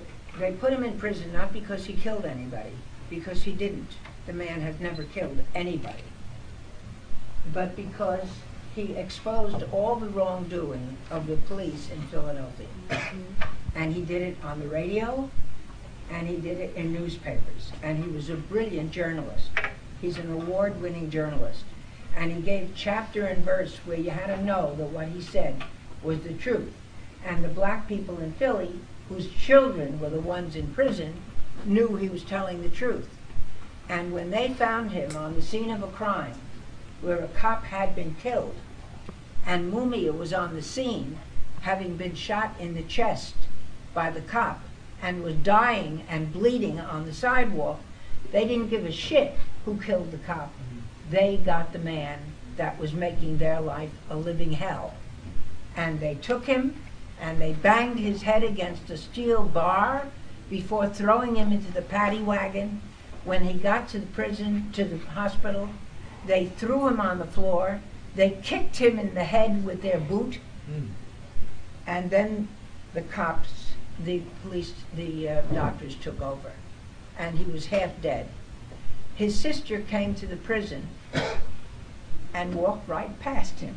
put him in prison not because he killed anybody, because he didn't. The man has never killed anybody. But because he exposed all the wrongdoing of the police in Philadelphia. And he did it on the radio, and he did it in newspapers. And he was a brilliant journalist. He's an award-winning journalist. And he gave chapter and verse where you had to know that what he said was the truth. And the black people in Philly, whose children were the ones in prison, knew he was telling the truth. And when they found him on the scene of a crime where a cop had been killed, and Mumia was on the scene having been shot in the chest by the cop and was dying and bleeding on the sidewalk, they didn't give a shit who killed the cop. They got the man that was making their life a living hell. And they took him and they banged his head against a steel bar before throwing him into the paddy wagon. When he got to the prison, to the hospital, they threw him on the floor. They kicked him in the head with their boot. And then the cops, the police, the doctors took over. And he was half dead. His sister came to the prison and walked right past him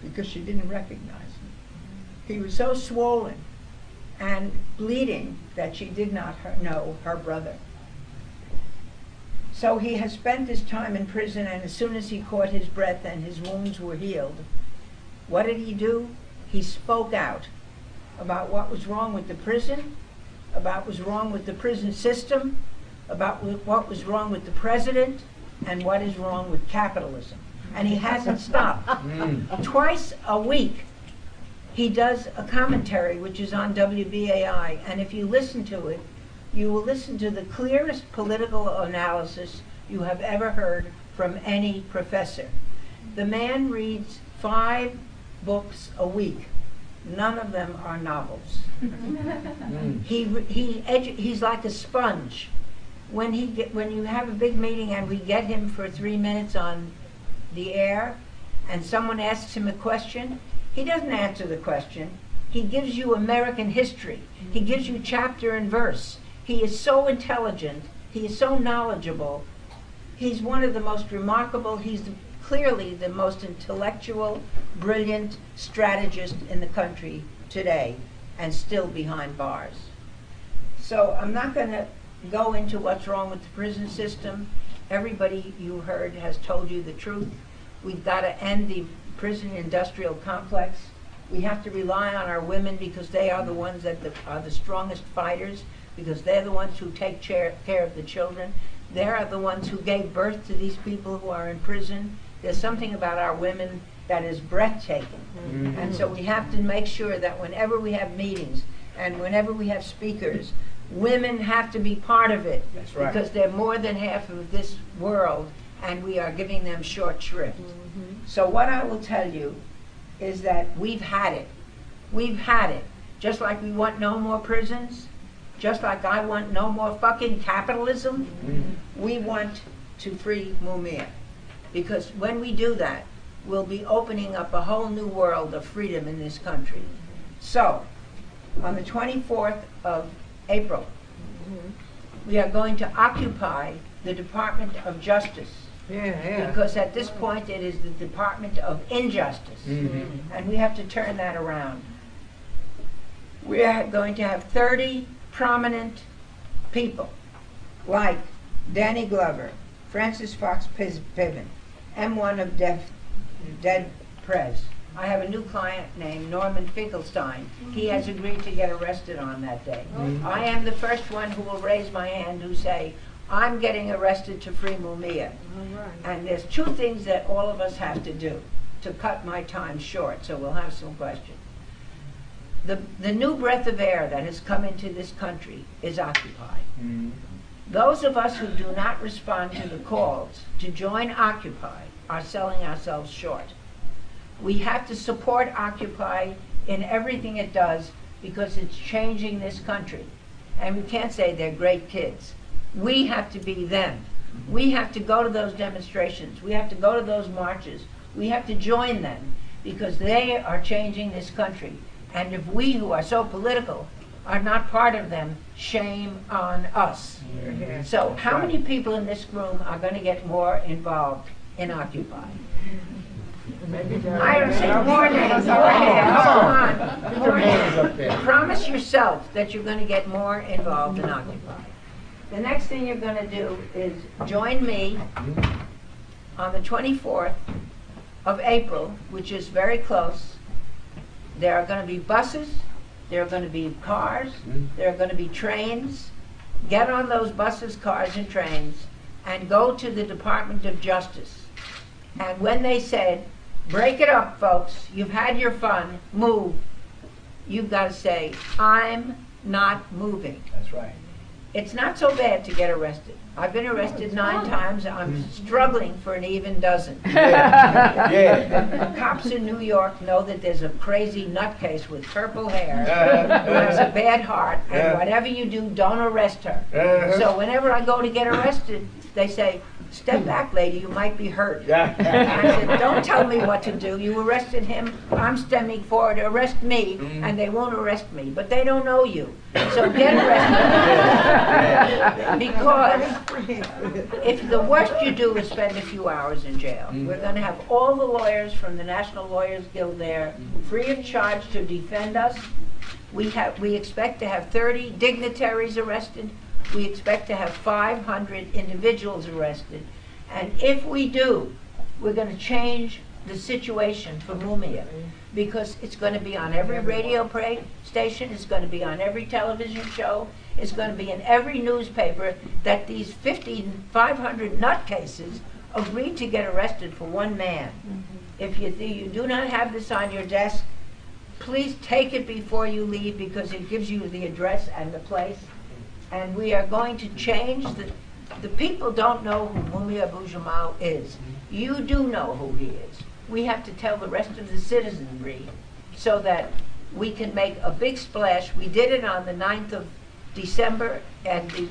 because she didn't recognize him. He was so swollen and bleeding that she did not know her brother. So he has spent his time in prison, and as soon as he caught his breath and his wounds were healed, what did he do? He spoke out about what was wrong with the prison, about what was wrong with the prison system, about what was wrong with the president, and what is wrong with capitalism. And he hasn't stopped. Twice a week, he does a commentary, which is on WBAI, and if you listen to it, you will listen to the clearest political analysis you have ever heard from any professor. The man reads 5 books a week. None of them are novels. He's like a sponge. When you have a big meeting and we get him for 3 minutes on the air, and someone asks him a question, he doesn't answer the question. He gives you American history. He gives you chapter and verse. He is so intelligent. He is so knowledgeable. He's one of the most remarkable. He's clearly the most intellectual, brilliant strategist in the country today, and still behind bars. So I'm not going to go into what's wrong with the prison system. Everybody you heard has told you the truth. We've got to end the prison industrial complex. We have to rely on our women because they are the ones that are the strongest fighters, because they're the ones who take care of the children. They are the ones who gave birth to these people who are in prison. There's something about our women that is breathtaking. And so we have to make sure that whenever we have meetings and whenever we have speakers, women have to be part of it. That's right. Because they're more than half of this world, and we are giving them short shrift. So what I will tell you is that we've had it. We've had it. Just like we want no more prisons, just like I want no more fucking capitalism, we want to free Mumia. Because when we do that, we'll be opening up a whole new world of freedom in this country. So, on the 24th of April, we are going to occupy the Department of Justice. Because at this point it is the Department of Injustice. And we have to turn that around. We are going to have 30 prominent people like Danny Glover, Francis Fox Piven, M1 of Dead Prez. I have a new client named Norman Finkelstein. He has agreed to get arrested on that day. I am the first one who will raise my hand who say, I'm getting arrested to free Mumia. And there's 2 things that all of us have to do to cut my time short, so we'll have some questions. The new breath of air that has come into this country is Occupy. Those of us who do not respond to the calls to join Occupy are selling ourselves short. We have to support Occupy in everything it does because it's changing this country. And we can't say they're great kids. We have to be them. We have to go to those demonstrations. We have to go to those marches. We have to join them because they are changing this country. And if we who are so political are not part of them, shame on us. So how many people in this room are going to get more involved in Occupy? I don't say more names. Come on. Promise yourself that you're going to get more involved in Occupy. The next thing you're going to do is join me on the 24th of April, which is very close. There are going to be buses, there are going to be cars, there are going to be trains. Get on those buses, cars, and trains and go to the Department of Justice. And when they said, break it up, folks, you've had your fun, move, you've got to say, I'm not moving. That's right. It's not so bad to get arrested. I've been arrested 9 times. I'm struggling for an even dozen. Yeah. Cops in New York know that there's a crazy nutcase with purple hair who has a bad heart, and whatever you do, don't arrest her. So whenever I go to get arrested, they say, "Step back, lady, you might be hurt." I said, "Don't tell me what to do. You arrested him. I'm stemming forward. Arrest me, and they won't arrest me. But they don't know you. So get arrested." Because if the worst you do is spend a few hours in jail, we're going to have all the lawyers from the National Lawyers Guild there, free of charge to defend us. We expect to have 30 dignitaries arrested. We expect to have 500 individuals arrested. And if we do, we're going to change the situation for Mumia, because it's going to be on every radio station, it's going to be on every television show, it's going to be in every newspaper that these 500 nutcases agreed to get arrested for one man. If you do not have this on your desk, please take it before you leave, because it gives you the address and the place. And we are going to change the people don't know who Mumia Abu-Jamal is. You do know who he is. We have to tell the rest of the citizenry so that we can make a big splash. We did it on the 9th of December at the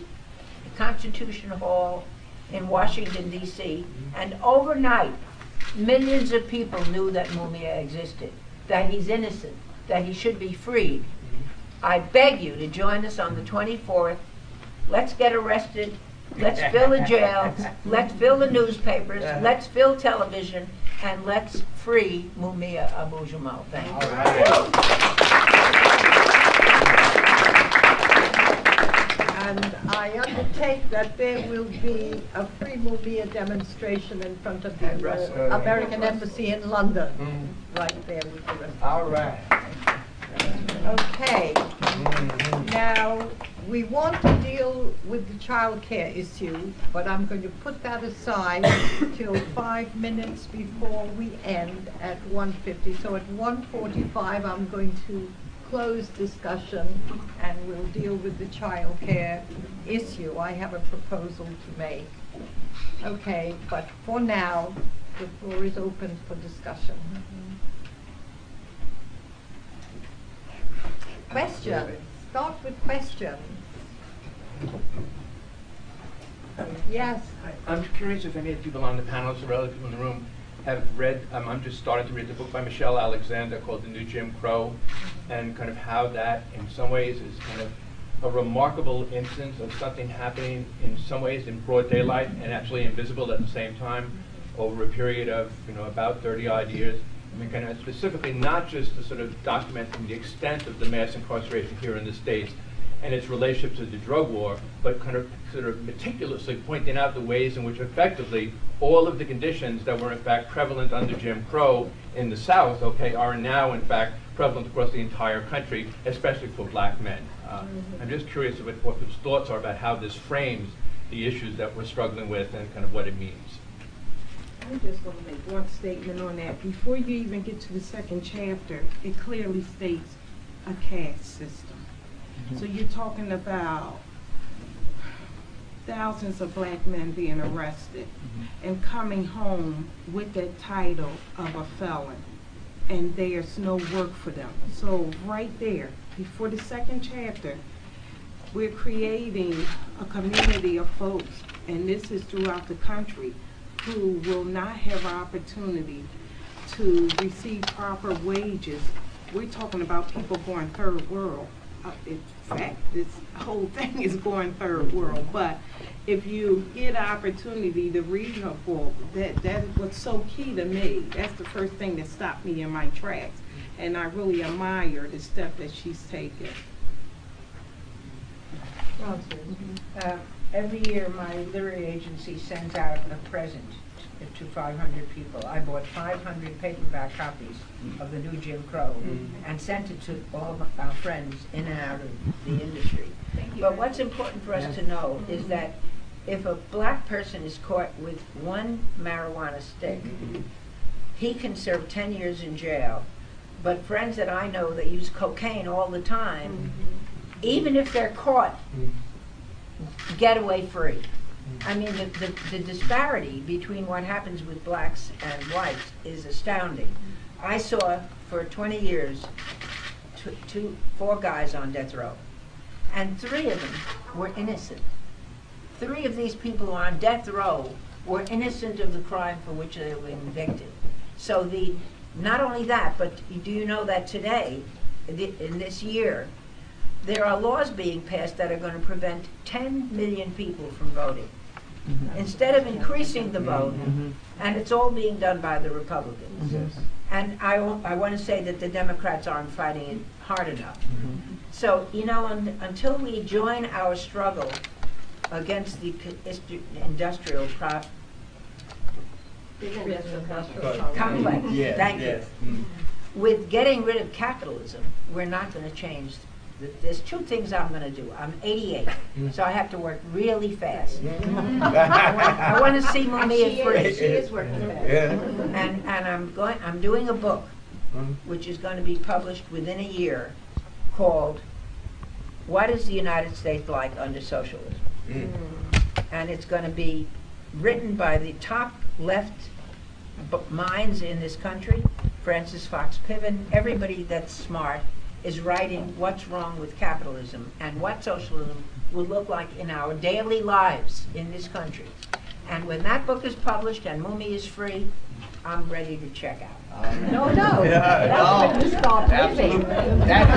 Constitution Hall in Washington, D.C. And overnight, millions of people knew that Mumia existed, that he's innocent, that he should be freed. I beg you to join us on the 24th. Let's get arrested. Let's fill the jails. Let's fill the newspapers. Let's fill television. And let's free Mumia Abu-Jamal. Thank you. All right. And I undertake that there will be a free Mumia demonstration in front of the American Embassy in London. Right there with the rest. All right. Okay. Now, we want to deal with the child care issue, but I'm going to put that aside till 5 minutes before we end at 1:50. So at 1:45, I'm going to close discussion and we'll deal with the child care issue. I have a proposal to make. Okay, but for now, the floor is open for discussion. Questions? Start with questions. Yes. I'm curious if any of the people on the panelists or other people in the room have read, I'm just starting to read the book by Michelle Alexander called The New Jim Crow, and kind of how that in some ways is kind of a remarkable instance of something happening in some ways in broad daylight and actually invisible at the same time over a period of about 30-odd years. I mean, kind of specifically not just to sort of documenting the extent of the mass incarceration here in the States and its relationship to the drug war, but kind of sort of meticulously pointing out the ways in which effectively all of the conditions that were in fact prevalent under Jim Crow in the South, are now in fact prevalent across the entire country, especially for black men. I'm just curious what people's thoughts are about how this frames the issues that we're struggling with and kind of what it means. I'm just going to make one statement on that. Before you even get to the second chapter, it clearly states a caste system. So you're talking about thousands of black men being arrested and coming home with that title of a felon, and there's no work for them. So right there, before the second chapter, we're creating a community of folks, and this is throughout the country, who will not have an opportunity to receive proper wages. We're talking about people going third world. In fact, this whole thing is going third world. But if you get an opportunity to read her book, that was so key to me. That's the first thing that stopped me in my tracks. And I really admire the step that she's taken. Every year, my literary agency sends out a present to 500 people. I bought 500 paperback copies of The New Jim Crow and sent it to all of our friends in and out of the industry. But what's important for us to know is that if a black person is caught with one marijuana stick, he can serve 10 years in jail. But friends that I know that use cocaine all the time, even if they're caught, get away free. I mean, the disparity between what happens with blacks and whites is astounding. I saw for 20 years 4 guys on death row, and 3 of them were innocent. 3 of these people who are on death row were innocent of the crime for which they were convicted. So not only that, but do you know that today, in this year, there are laws being passed that are going to prevent 10 million people from voting. Instead of increasing the vote, and it's all being done by the Republicans. And I want to say that the Democrats aren't fighting it hard enough. So, you know, until we join our struggle against the industrial complex, thank you, with getting rid of capitalism, we're not going to change. There's 2 things I'm going to do. I'm 88, so I have to work really fast. I want to see Mumia free. She is working fast. And I'm doing a book, which is going to be published within a year, called "What is the United States Like Under Socialism?" And it's going to be written by the top left minds in this country. Francis Fox Piven, everybody that's smart, is writing what's wrong with capitalism and what socialism would look like in our daily lives in this country. And when that book is published and Mumia is free, I'm ready to check out. No, no. Yeah, That's when you stop living. Have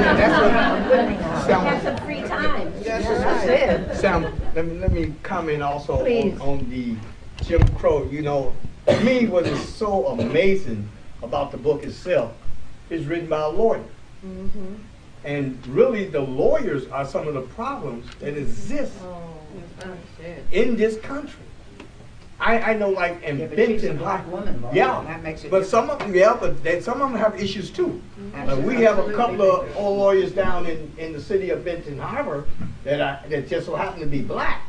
some free time. That's it. Sam, let me comment also Please. on the Jim Crow. You know, to me, what is so amazing about the book itself is written by a lawyer. And really, the lawyers are some of the problems that exist in this country. I know, like, in Benton, black woman lawyer, yeah, and that makes it but some of them, some of them have issues too. We have a couple of old lawyers down in the city of Benton Harbor that just so happen to be black,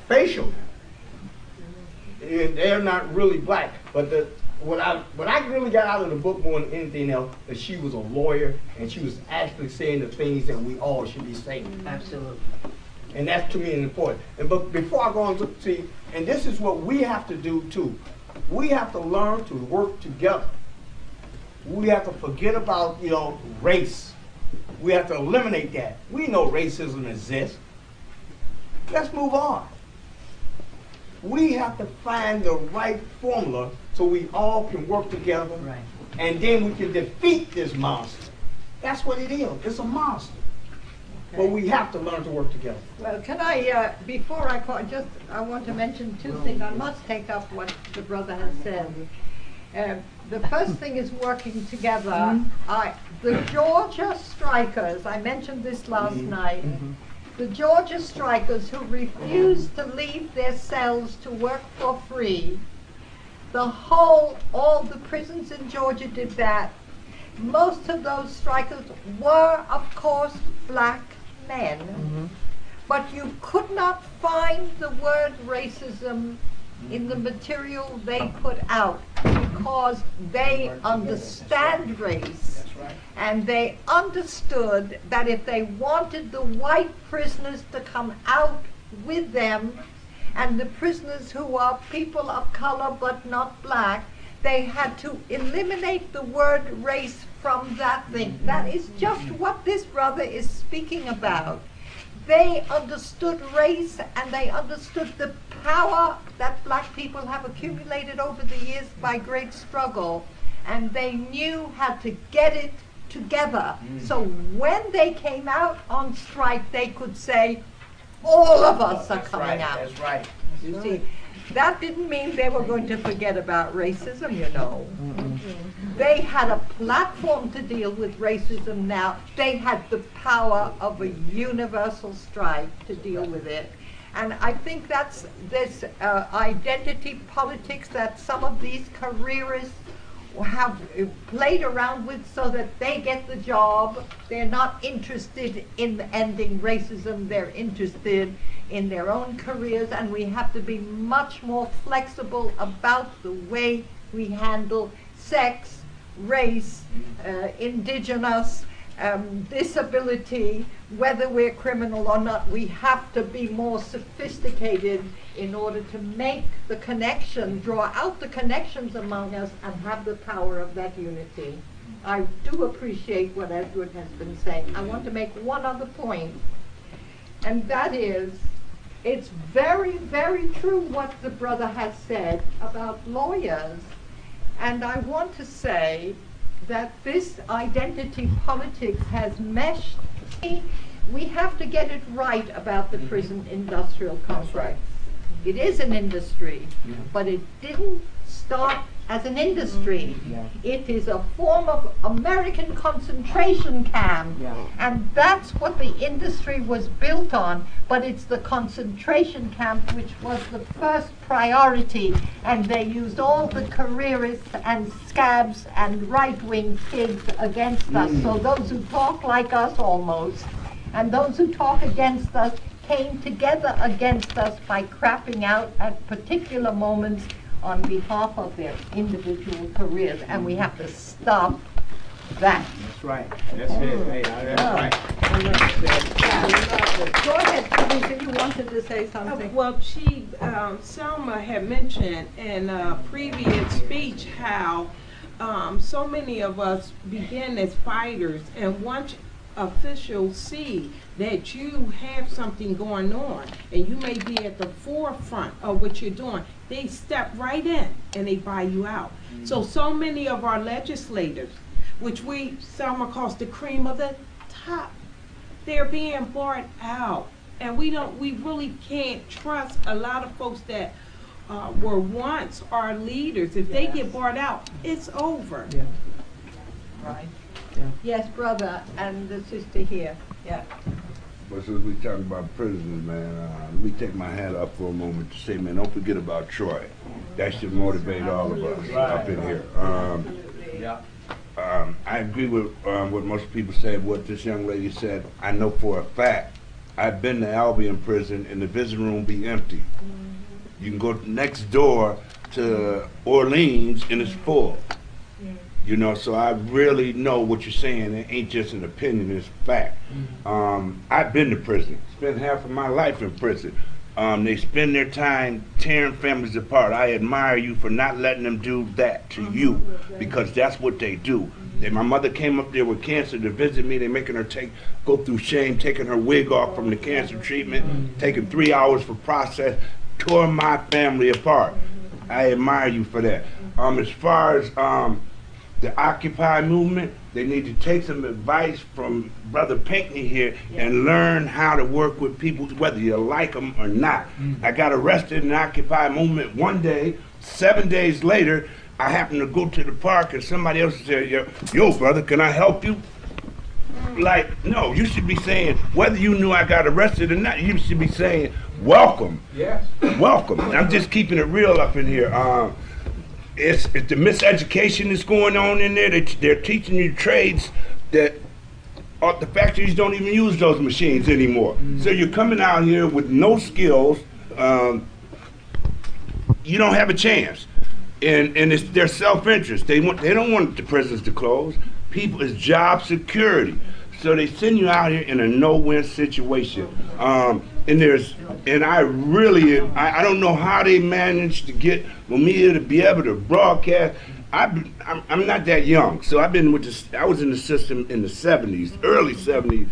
facial. And they're not really black, but what I really got out of the book more than anything else is she was a lawyer and she was actually saying the things that we all should be saying. Absolutely. And that's to me important. But before I go on to see, and this is what we have to do too. We have to learn to work together. We have to forget about, you know, race. We have to eliminate that. We know racism exists. Let's move on. We have to find the right formula so we all can work together, Right. and then we can defeat this monster. That's what it is. It's a monster. But we have to learn to work together. Well, can I, before I call, I want to mention 2 things. I must take up what the brother has said. The first thing is working together. The Georgia strikers, I mentioned this last night, the Georgia strikers who refused to leave their cells to work for free, all the prisons in Georgia did that. Most of those strikers were, of course, black men, but you could not find the word racism in the material they put out because they understand race. And they understood that if they wanted the white prisoners to come out with them, and the prisoners who are people of color but not black, they had to eliminate the word race from that thing. That is just what this brother is speaking about. They understood race and they understood the power that black people have accumulated over the years by great struggle, and they knew how to get it together. So when they came out on strike, they could say, all of us are coming out. That's right. You see, that didn't mean they were going to forget about racism, you know. They had a platform to deal with racism now. They had the power of a universal strike to deal with it. And I think that's this identity politics that some of these careerists have played around with so that they get the job. They're not interested in ending racism. They're interested in their own careers, and we have to be much more flexible about the way we handle sex, race, indigenous, disability, whether we're criminal or not, we have to be more sophisticated in order to make the connection, draw out the connections among us, and have the power of that unity. I do appreciate what Edward has been saying. I want to make one other point, and that is, it's very, very true what the brother has said about lawyers. And I want to say that this identity politics has meshed. We have to get it right about the prison industrial complex. It is an industry, but it didn't start as an industry. It is a form of American concentration camp, and that's what the industry was built on, but it's the concentration camp which was the first priority, and they used all the careerists and scabs and right-wing pigs against us. So those who talk like us almost, and those who talk against us, came together against us by crapping out at particular moments on behalf of their individual careers, and we have to stop that. That's right. That's it. Hey, that's right. Go ahead, Theresa, you wanted to say something. Well, Selma had mentioned in a previous speech how so many of us begin as fighters, and once officials see that you have something going on and you may be at the forefront of what you're doing, they step right in and they buy you out. So many of our legislators, which Selma calls the cream of the top, they're being bought out. And we really can't trust a lot of folks that were once our leaders. If they get bought out, it's over. Right. Yes, brother, and the sister here. Yeah. But since we talking about prisons, man, let me take my hat up for a moment to say, man, don't forget about Troy. That should motivate all of us up in here. I agree with what most people said, what this young lady said. I know for a fact, I've been to Albion prison and the visiting room be empty. You can go next door to Orleans and it's full. You know, so I really know what you're saying. It ain't just an opinion, it's fact. I've been to prison. Spent half of my life in prison. They spend their time tearing families apart. I admire you for not letting them do that to you, because that's what they do. My mother came up there with cancer to visit me. They're making her go through shame, taking her wig off from the cancer treatment, taking 3 hours for process, tore my family apart. I admire you for that. As far as the Occupy movement, they need to take some advice from Brother Pinkney here and learn how to work with people, whether you like them or not. I got arrested in the Occupy movement one day. 7 days later, I happened to go to the park and somebody else said, yo, brother, can I help you? Like, no, you should be saying, whether you knew I got arrested or not, you should be saying, welcome. Yes. Welcome. I'm just keeping it real up in here. It's the miseducation that's going on in there. They're teaching you trades that the factories don't even use those machines anymore. So you're coming out here with no skills. You don't have a chance. And it's their self-interest. They don't want the prisons to close. It's job security. So they send you out here in a no-win situation. And I don't know how they managed to get Mumia to be able to broadcast. I'm not that young, so I was in the system in the 70s, early 70s.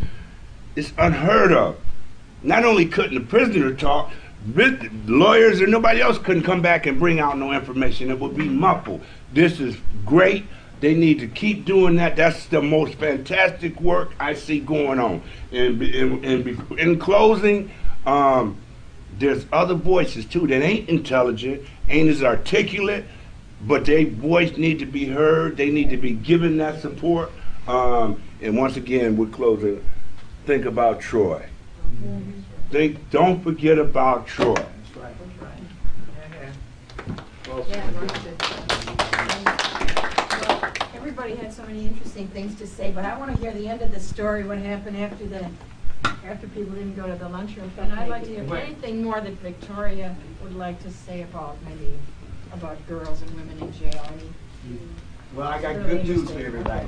It's unheard of. Not only couldn't the prisoner talk, lawyers or nobody else couldn't come back and bring out no information. It would be muffled. This is great. They need to keep doing that. That's the most fantastic work I see going on. And in closing, there's other voices too that ain't intelligent, ain't as articulate, but their voice need to be heard. They need to be given that support. And once again, we're closing. Think about Troy. Don't forget about Troy. That's right. Everybody had so many interesting things to say, but I want to hear the end of the story, what happened after people didn't go to the lunchroom. And I'd like to hear anything more that Victoria would like to say about girls and women in jail. Well, I got good news for everybody.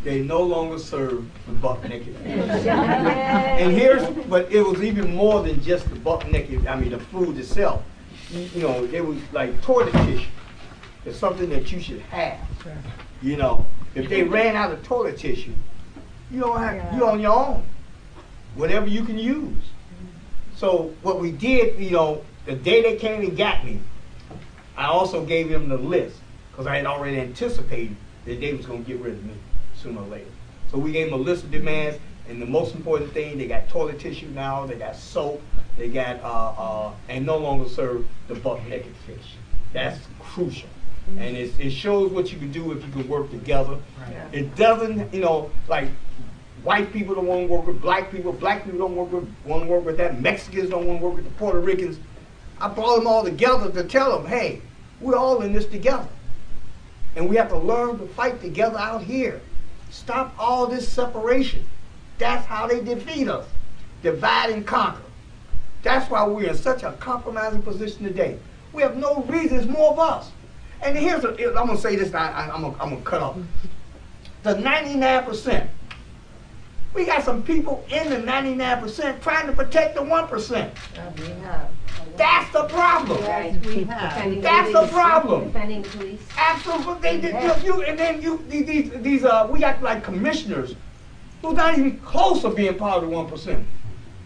they no longer serve the buck naked fish. And but it was even more than just the buck naked, I mean the food itself. You know, it was like toilet tissue. It's something that you should have. You know, if they ran out of toilet tissue, you don't have, you're on your own. Whatever you can use. So what we did, you know, the day they came and got me, I also gave them the list because I had already anticipated that they was going to get rid of me sooner or later. So we gave them a list of demands, and the most important thing, they got toilet tissue now, they got soap, they got, and no longer serve the buck naked fish. That's crucial. And it shows what you can do if you can work together. It doesn't, you know, like white people don't want to work with black people don't want to work with that, Mexicans don't want to work with the Puerto Ricans. I brought them all together to tell them, hey, we're all in this together. And we have to learn to fight together out here. Stop all this separation. That's how they defeat us. Divide and conquer. That's why we're in such a compromising position today. We have no reason, it's more of us. And here's, I'm going to say this, I'm going to cut off. The 99%. We got some people in the 99% trying to protect the 1%. We have. That's the problem. Yes, we have. That's the problem. Defending the police. Absolutely. And then these we got like commissioners who's not even close to being part of the 1%,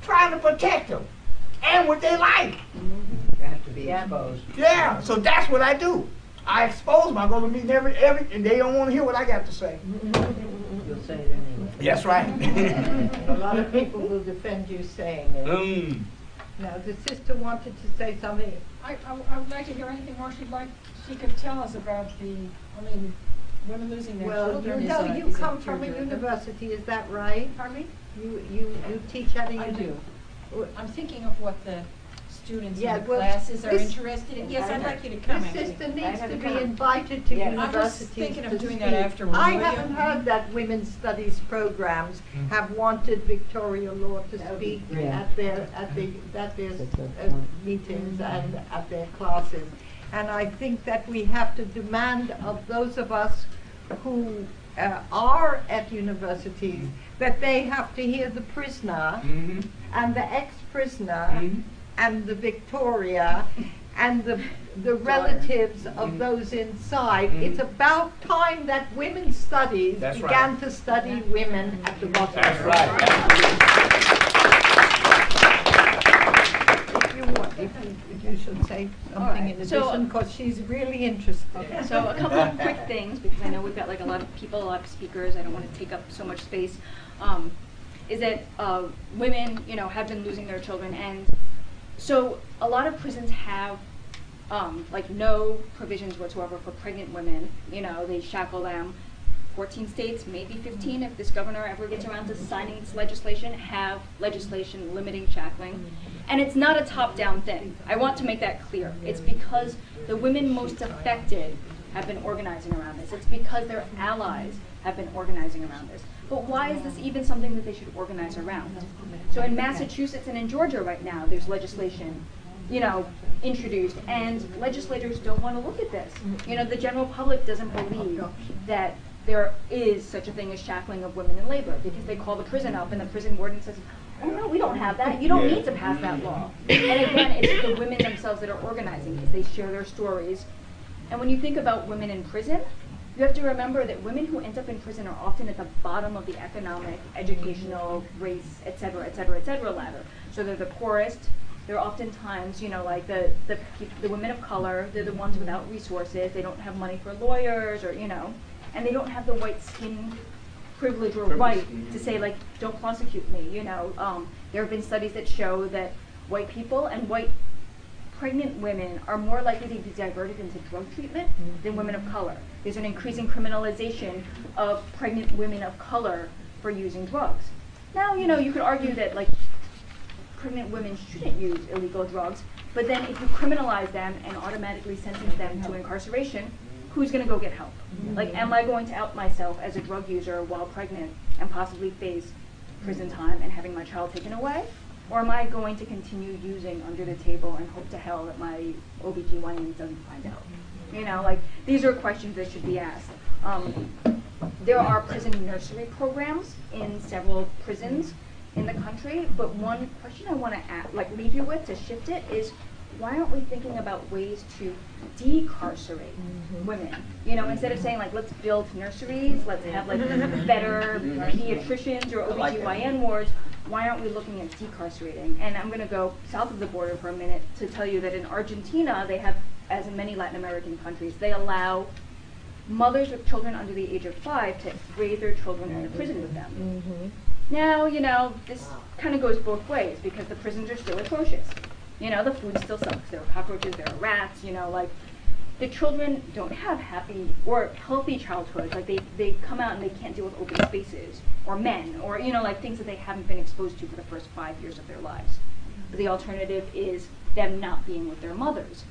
trying to protect them and what they like. They have to be exposed. Yeah. So that's what I do. I expose them. I go to meet every, and they don't want to hear what I got to say. You'll say it anyway. That's right. A lot of people will defend you saying it. Now, the sister wanted to say something. I would like to hear anything more she could tell us about women losing their children. Well, you come from a university, is that right? Pardon me? You teach at a I university? do. I'm thinking of what the students in the well, classes are this- interested in. Yes, I'd like you to come. This sister actually. needs to be invited to I'm universities. just thinking to of doing speak. that afterwards. I Will you? haven't heard that women's studies programs have wanted Victoria Law to speak at their meetings and at their classes. And I think that we have to demand of those of us who are at universities that they have to hear the prisoner and the ex-prisoner and the Victoria and the relatives of those inside. It's about time that women's studies began to study women at the bottom. That's right. If you should say something in addition, because she's really interested. Okay, so a couple of quick things, because I know we've got like a lot of people, a lot of speakers, I don't want to take up so much space, is that women, you know, have been losing their children, and so a lot of prisons have like no provisions whatsoever for pregnant women. You know, they shackle them. 14 states, maybe 15, if this governor ever gets around to signing this legislation, have legislation limiting shackling. And it's not a top-down thing. I want to make that clear. It's because the women most affected have been organizing around this. It's because their allies have been organizing around this. But why is this even something that they should organize around? So in Massachusetts and in Georgia right now, there's legislation, you know, introduced, and legislators don't want to look at this. You know, the general public doesn't believe that there is such a thing as shackling of women in labor, because they call the prison up and the prison warden says, oh no, we don't have that. You don't need to pass that law. And again, it's the women themselves that are organizing because they share their stories. And when you think about women in prison, you have to remember that women who end up in prison are often at the bottom of the economic, educational, race, et cetera, et cetera, et cetera ladder. So they're the poorest. They're oftentimes, you know, like the women of color. They're the ones without resources. They don't have money for lawyers, or, you know, and they don't have the white skin privilege or right to say, like, don't prosecute me, you know. There have been studies that show that white people and white pregnant women are more likely to be diverted into drug treatment than women of color. There's an increasing criminalization of pregnant women of color for using drugs. Now, you know, you could argue that, like, pregnant women shouldn't use illegal drugs, but then if you criminalize them and automatically sentence them to incarceration, who's going to go get help? Like, am I going to out myself as a drug user while pregnant and possibly face prison time and having my child taken away? Or am I going to continue using under the table and hope to hell that my OBGYN doesn't find out? You know, like, these are questions that should be asked. there are prison nursery programs in several prisons in the country, but one question I want to leave you with to shift it is, why aren't we thinking about ways to decarcerate women? You know, instead of saying like, let's build nurseries, let's have like better pediatricians or OBGYN wards, why aren't we looking at decarcerating? And I'm going to go south of the border for a minute to tell you that in Argentina, they have, as in many Latin American countries, they allow mothers with children under the age of 5 to raise their children in the prison with them. Now, you know, this kind of goes both ways because the prisons are still atrocious. You know, the food still sucks. There are cockroaches, there are rats, you know, like the children don't have happy or healthy childhoods. Like they come out and they can't deal with open spaces or men or, you know, like things that they haven't been exposed to for the first 5 years of their lives. But the alternative is them not being with their mothers.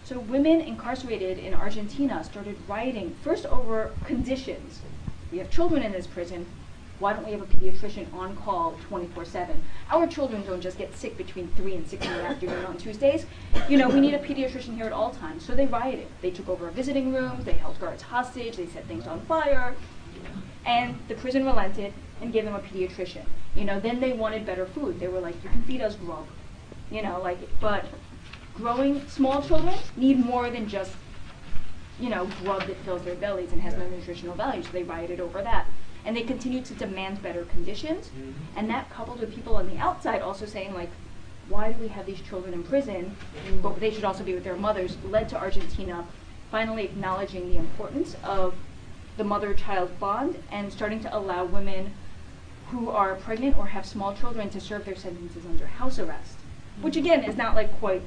So women incarcerated in Argentina started rioting first over conditions. We have children in this prison. Why don't we have a pediatrician on call 24/7? Our children don't just get sick between 3 and 6 in the afternoon on Tuesdays. You know, we need a pediatrician here at all times. So they rioted. They took over visiting rooms. They held guards hostage. They set things on fire. And the prison relented and gave them a pediatrician. You know, then they wanted better food. They were like, you can feed us grub. You know, like, but growing small children need more than just, you know, grub that fills their bellies and has no nutritional value. So they rioted over that. And they continued to demand better conditions. And that coupled with people on the outside also saying like, why do we have these children in prison, but they should also be with their mothers, led to Argentina finally acknowledging the importance of the mother-child bond and starting to allow women who are pregnant or have small children to serve their sentences under house arrest. Which again is not like quite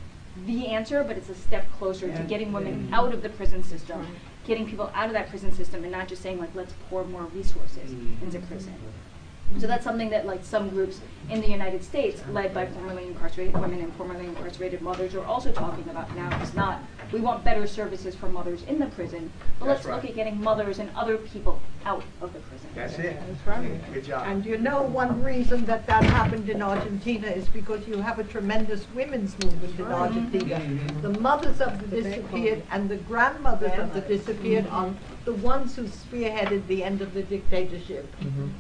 the answer, but it's a step closer to getting women out of the prison system, getting people out of that prison system and not just saying like, let's pour more resources into prison. So that's something that like some groups in the United States, led by formerly incarcerated women and formerly incarcerated mothers, are also talking about now. It's not, we want better services for mothers in the prison, but let's look at getting mothers and other people out of the prison. That's it. That's right. Good job. And you know one reason that that happened in Argentina is because you have a tremendous women's movement in Argentina. The mothers of the disappeared and the grandmothers of the disappeared are the ones who spearheaded the end of the dictatorship.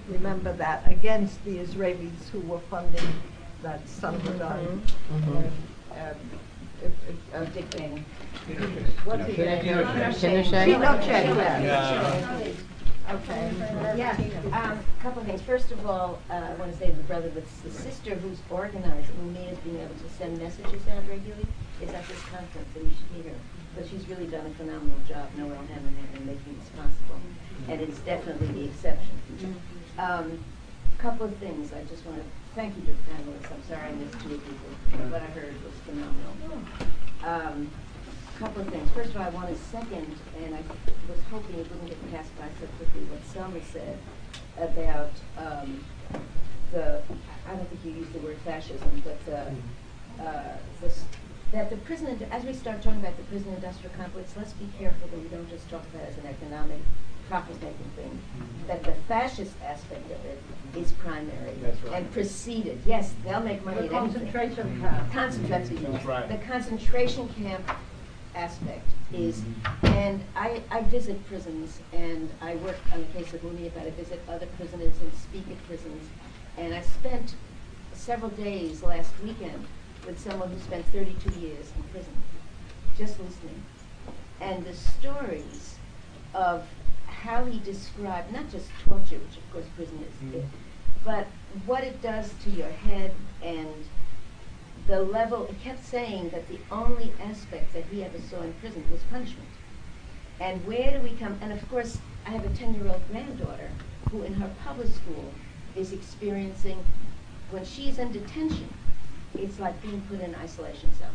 Remember that, against the Israelis who were funding that son of a gun. Dictating. What's his name? Pinochet. Pinochet. Okay. Yeah, a couple of things. First of all, I want to say the brother with the sister who's organizing Mumia is being able to send messages out regularly is at this conference, and you should meet her. But she's really done a phenomenal job, Noel Hammerhand, in making this possible. And it's definitely the exception. Couple of things. I just want to thank you to the panelists. I'm sorry I missed 2 people. What I heard was phenomenal. Couple of things. First of all, I want to second, and I was hoping it wouldn't get passed by so quickly, what Selma said about I don't think you used the word fascism, but that the prison, as we start talking about the prison industrial complex, let's be careful that we don't just talk about it as an economic profit-making thing, that the fascist aspect of it is primary and preceded. Yes, they'll make money The at anything. concentration camp. The concentration camp aspect is, and I visit prisons, and I work on the case of Mumia, but I visit other prisoners and speak at prisons, and I spent several days last weekend with someone who spent 32 years in prison, just listening. And the stories of how he described, not just torture, which of course prison is, but what it does to your head and the level. He kept saying that the only aspect that he ever saw in prison was punishment. And where do we come, and of course I have a 10-year-old granddaughter who in her public school is experiencing, when she's in detention, it's like being put in isolation cell.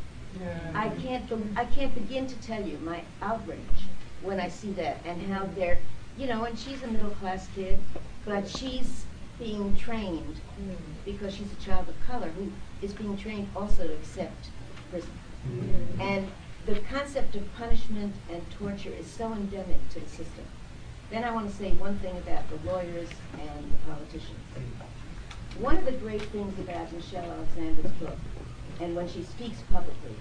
I can't begin to tell you my outrage when I see that and how they're, you know, and she's a middle-class kid, but she's being trained because she's a child of color who is being trained also to accept prison. And the concept of punishment and torture is so endemic to the system. Then I want to say one thing about the lawyers and the politicians. One of the great things about Michelle Alexander's book, and when she speaks publicly,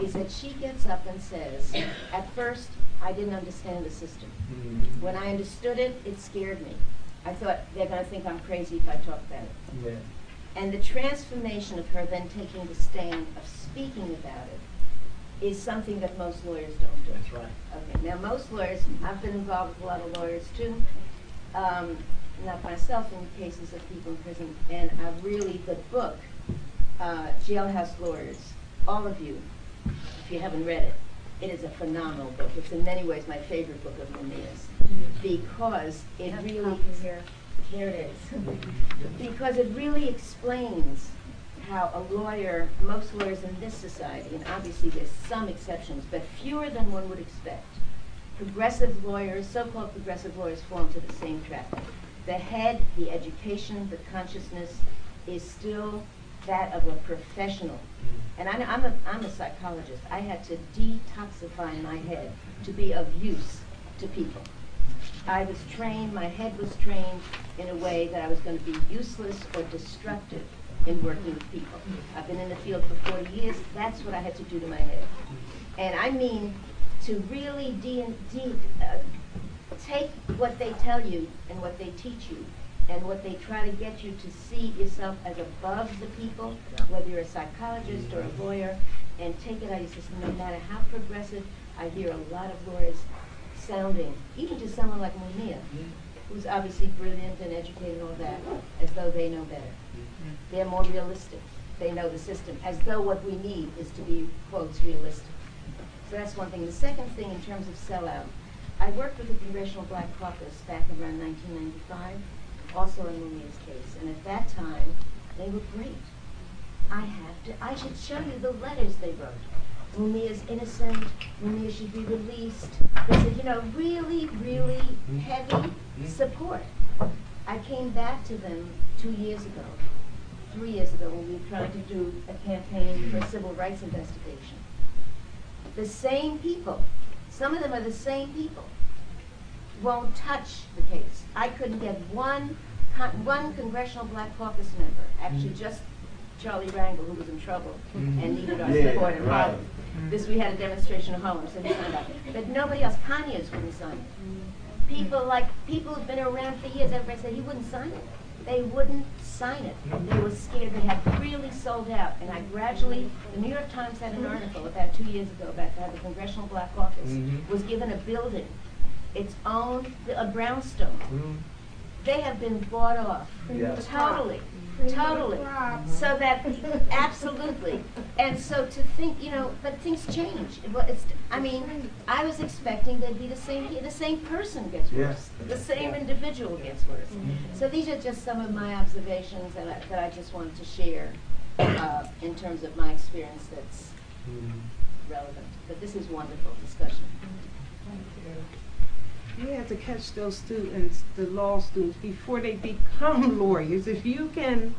is that she gets up and says, at first, I didn't understand the system. When I understood it, it scared me. I thought they're going to think I'm crazy if I talk about it. Yeah. And the transformation of her then taking the stand of speaking about it is something that most lawyers don't do. That's right. Okay, now most lawyers, I've been involved with a lot of lawyers too, not myself in cases of people in prison, and I really, the book, Jailhouse Lawyers, all of you, if you haven't read it, it is a phenomenal book. It's in many ways my favorite book of Mumia's, because it really, here it is, because it really explains how a lawyer, most lawyers in this society, and obviously there's some exceptions, but fewer than one would expect, progressive lawyers, so-called progressive lawyers, fall into the same trap. The head, the education, the consciousness is still that of a professional. And I'm a psychologist. I had to detoxify my head to be of use to people. I was trained, my head was trained in a way that I was going to be useless or destructive in working with people. I've been in the field for 40 years. That's what I had to do to my head. And I mean to really take what they tell you and what they teach you and what they try to get you to see yourself as above the people, whether you're a psychologist or a lawyer, and take it out of your system. No matter how progressive, I hear a lot of lawyers sounding, even to someone like Mumia, who's obviously brilliant and educated and all that, as though they know better. They're more realistic. They know the system, as though what we need is to be, quotes, realistic. So that's one thing. The second thing in terms of sellout, I worked with the Congressional Black Caucus back around 1995, also in Mumia's case, and at that time, they were great. I should show you the letters they wrote. Mumia's innocent, Mumia should be released. They said, you know, really, really heavy support. I came back to them 2 years ago, 3 years ago, when we were trying to do a campaign for a civil rights investigation. The same people, some of them are the same people, won't touch the case. I couldn't get one Congressional Black Caucus member, actually just Charlie Rangel, who was in trouble and needed our support in Harlem. We had a demonstration in Harlem, so he signed up. But nobody else, Conyers wouldn't sign it. People who've been around for years, everybody said he wouldn't sign it. They wouldn't sign it. They were scared. They had really sold out. And I gradually, the New York Times had an article about 2 years ago about how the Congressional Black Caucus was given a building, its own, a brownstone. They have been bought off, totally. So that, absolutely. And so to think, you know, but things change. I mean, I was expecting they'd be the same person gets worse. The same individual gets worse. So these are just some of my observations that I just wanted to share in terms of my experience that's relevant. But this is wonderful discussion. You have to catch those students, the law students, before they become lawyers. If you can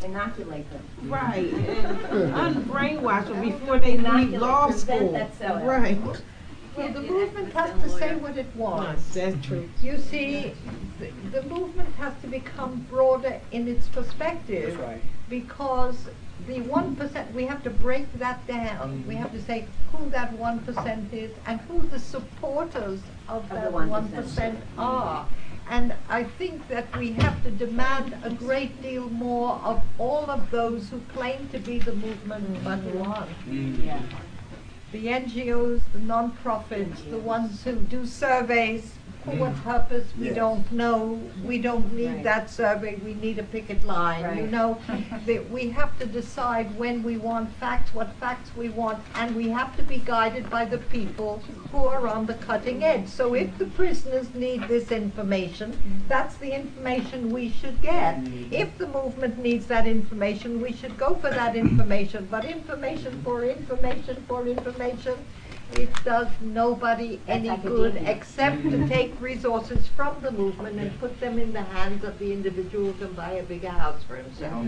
inoculate them. Right, and unbrainwash them before they leave law school. Right. Well, the movement has to say what it wants. That's true. You see, the movement has to become broader in its perspective. That's right. Because the 1%, we have to break that down. We have to say who that 1% is and who the supporters of that 1% are. And I think that we have to demand a great deal more of all of those who claim to be the movement but who aren't. Yeah. The NGOs, the non-profits, the ones who do surveys, for what purpose, we don't know. We don't need that survey, we need a picket line. You know, we have to decide when we want facts, what facts we want, and we have to be guided by the people who are on the cutting edge. So if the prisoners need this information, that's the information we should get. If the movement needs that information, we should go for that information. But information for information for information, it does nobody any good except to take resources from the movement and put them in the hands of the individual who can buy a bigger house for himself.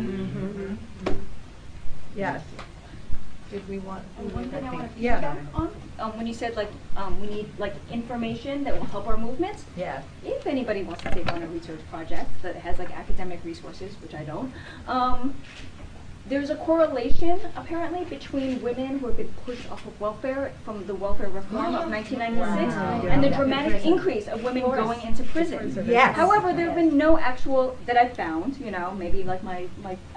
Yes. Did we want? One thing I want to yeah. piggyback on, when you said we need information that will help our movements. Yeah. If anybody wants to take on a research project that has academic resources, which I don't, there's a correlation, apparently, between women who have been pushed off of welfare from the welfare reform of 1996 and the dramatic increase of women going into prison. Yes. However, there have been no actual, that I've found, you know, maybe like I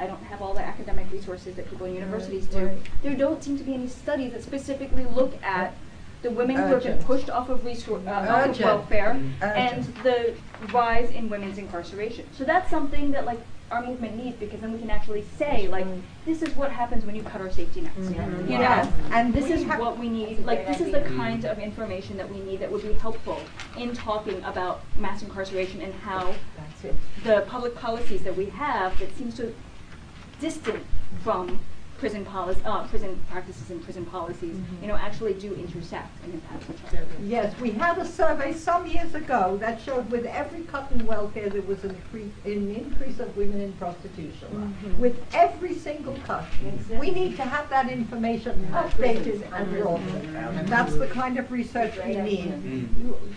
don't have all the academic resources that people in universities do. There don't seem to be any studies that specifically look at the women who have been pushed off of welfare and the rise in women's incarceration. So that's something that like our movement needs, because then we can actually say like, this is what happens when you cut our safety nets. You know, and this is what we need. Like this is the kind of information that we need that would be helpful in talking about mass incarceration and how the public policies that we have that seems so distant from prison practices and prison policies, you know, actually do intersect and impact each other. Yes, we had a survey some years ago that showed with every cut in welfare there was an increase of women in prostitution. With every single cut. We need to have that information updated and broadened. And that's the kind of research we need.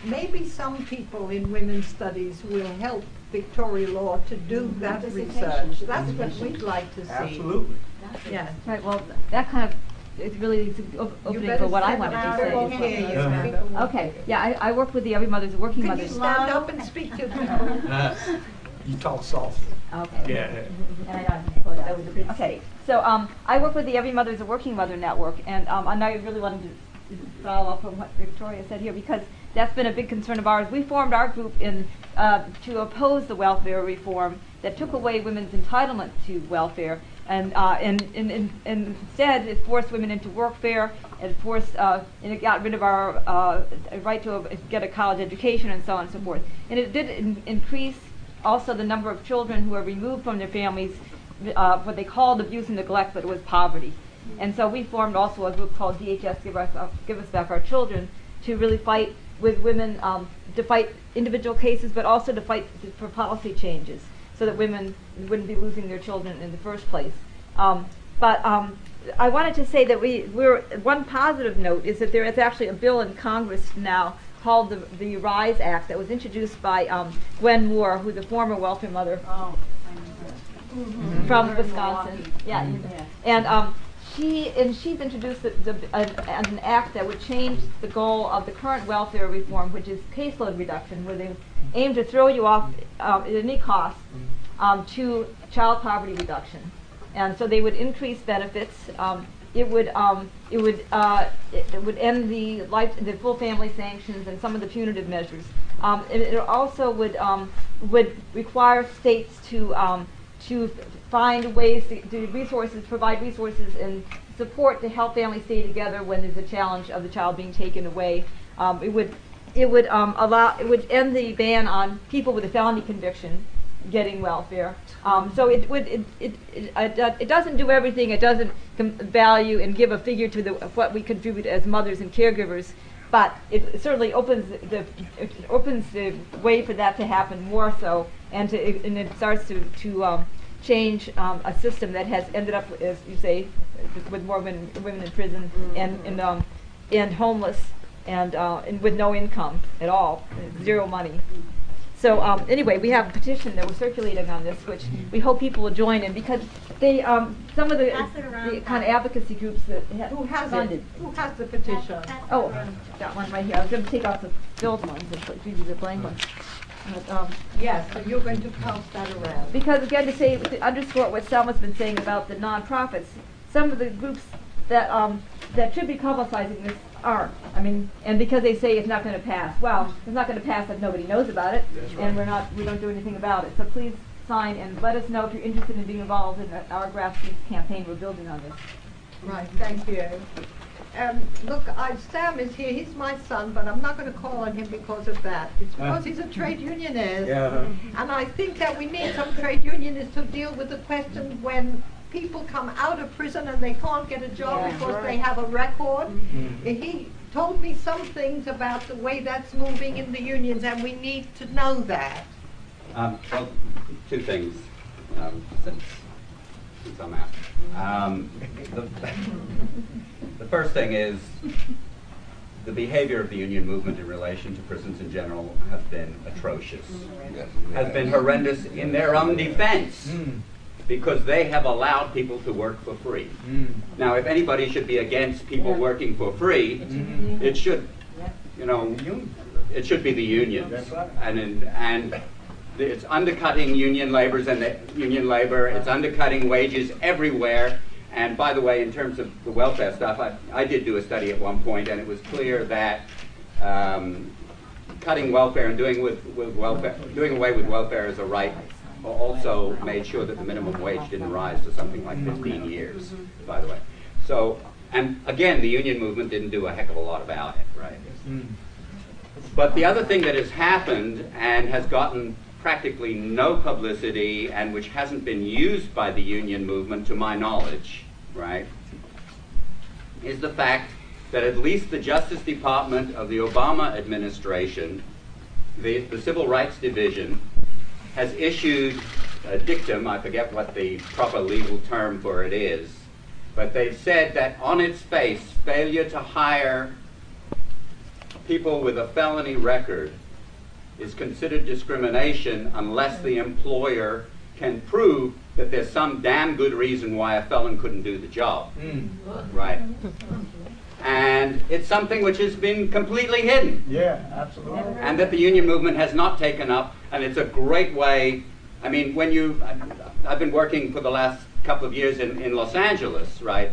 Maybe some people in women's studies will help Victoria Law to do that research. That's what we'd like to see. Absolutely. Yeah. Right, well, that kind of, it really is opening for what I wanted to say. Okay, yeah, I work with the Every Mother's a Working Can Mother's. you stand up and speak to people? You talk softly. Okay. Yeah. And I know I can slow down. Okay, so I work with the Every Mother's a Working Mother network, and I really wanted to follow up on what Victoria said here, because that's been a big concern of ours. We formed our group to oppose the welfare reform that took away women's entitlement to welfare, and instead it forced women into workfare, and it got rid of our right to get a college education and so on and so forth. And it did increase also the number of children who are removed from their families, what they called abuse and neglect, but it was poverty. And so we formed also a group called DHS Give Us Back Our Children, to really fight with women, to fight individual cases, but also to fight for policy changes, so that women wouldn't be losing their children in the first place. But I wanted to say that one positive note is that there is actually a bill in Congress now called the RISE Act that was introduced by Gwen Moore, who's a former welfare mother from Wisconsin. Yeah, and she's introduced an act that would change the goal of the current welfare reform, which is caseload reduction, where they aim to throw you off at any cost to child poverty reduction. And so they would increase benefits. It would end the full family sanctions and some of the punitive measures. It also would require states to find ways to provide resources and support to help families stay together when there's a challenge of the child being taken away. It would end the ban on people with a felony conviction getting welfare. So it doesn't do everything. It doesn't value and give a figure to what we contribute as mothers and caregivers, but it certainly opens the way for that to happen more so, and it starts to change a system that has ended up, as you say, with more women in prison and homeless and with no income at all, zero money. So anyway, we have a petition that we're circulating on this, which we hope people will join in, because they some of the kind of advocacy groups that Who has funded. it? Who has the petition? Oh, got one right here. I was going to take off the filled ones and give you the blank ones. But, Yes, so you're going to pass that around. because again, to underscore what Selma's been saying about the nonprofits, some of the groups that should be publicizing this aren't. I mean, and because they say it's not going to pass. Well, it's not going to pass if nobody knows about it, and we don't do anything about it. So please sign and let us know if you're interested in being involved in our grassroots campaign we're building on this. Right, thank you. Look, Sam is here. He's my son, but I'm not going to call on him because of that. It's because he's a trade unionist. Yeah. And I think that we need some trade unionists to deal with the question when people come out of prison and they can't get a job because they have a record. He told me some things about the way that's moving in the unions, and we need to know that. Well, two things since I'm out. The first thing is the behavior of the union movement in relation to prisons in general has been atrocious, has been horrendous in their own defense. because they have allowed people to work for free. Now, if anybody should be against people working for free, it should, you know, it should be the unions. And it's undercutting union labor, it's undercutting wages everywhere. And by the way, in terms of the welfare stuff, I did do a study at one point, and it was clear that cutting welfare and doing away with welfare as a right also made sure that the minimum wage didn't rise to something like 15 years, by the way. So, and again, the union movement didn't do a heck of a lot about it, right? But the other thing that has happened and has gotten practically no publicity and which hasn't been used by the union movement to my knowledge, right, is the fact that at least the Justice Department of the Obama administration, the Civil Rights Division, has issued a dictum, I forget what the proper legal term for it is, but they've said that on its face, failure to hire people with a felony record is considered discrimination unless the employer can prove that there's some damn good reason why a felon couldn't do the job. Right. And it's something which has been completely hidden. Yeah, absolutely. And that the union movement has not taken up, and it's a great way. I mean, I've been working for the last couple of years in Los Angeles, right?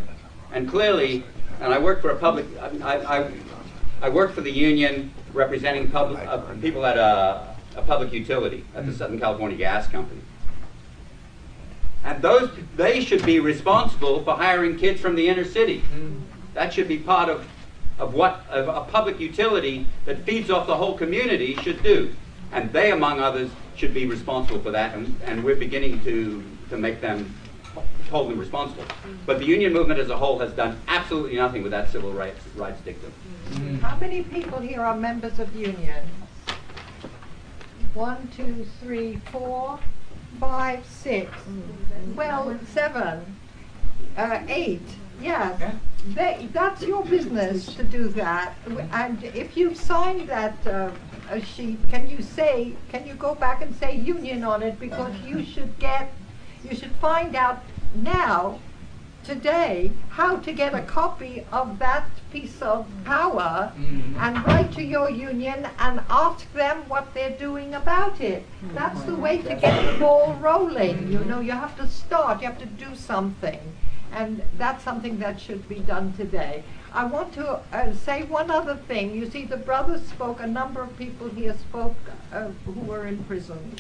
And clearly, and I work for a public, I work for the union representing people at a public utility, at the Southern California Gas Company. And they should be responsible for hiring kids from the inner city. That should be part of what a public utility that feeds off the whole community should do. And they, among others, should be responsible for that, and we're beginning to make them totally responsible. But the union movement as a whole has done absolutely nothing with that civil rights dictum. How many people here are members of unions? 1, 2, 3, 4, 5, 6. Well, 7, 8. Yes. That's your business to do that. And if you sign that sheet, can you go back and say union on it, because you should find out now, today, how to get a copy of that piece of power and write to your union and ask them what they're doing about it. That's the way to get the ball rolling. You know, you have to start, you have to do something. And that's something that should be done today. I want to say one other thing. You see, the brothers spoke, a number of people here spoke who were in prison.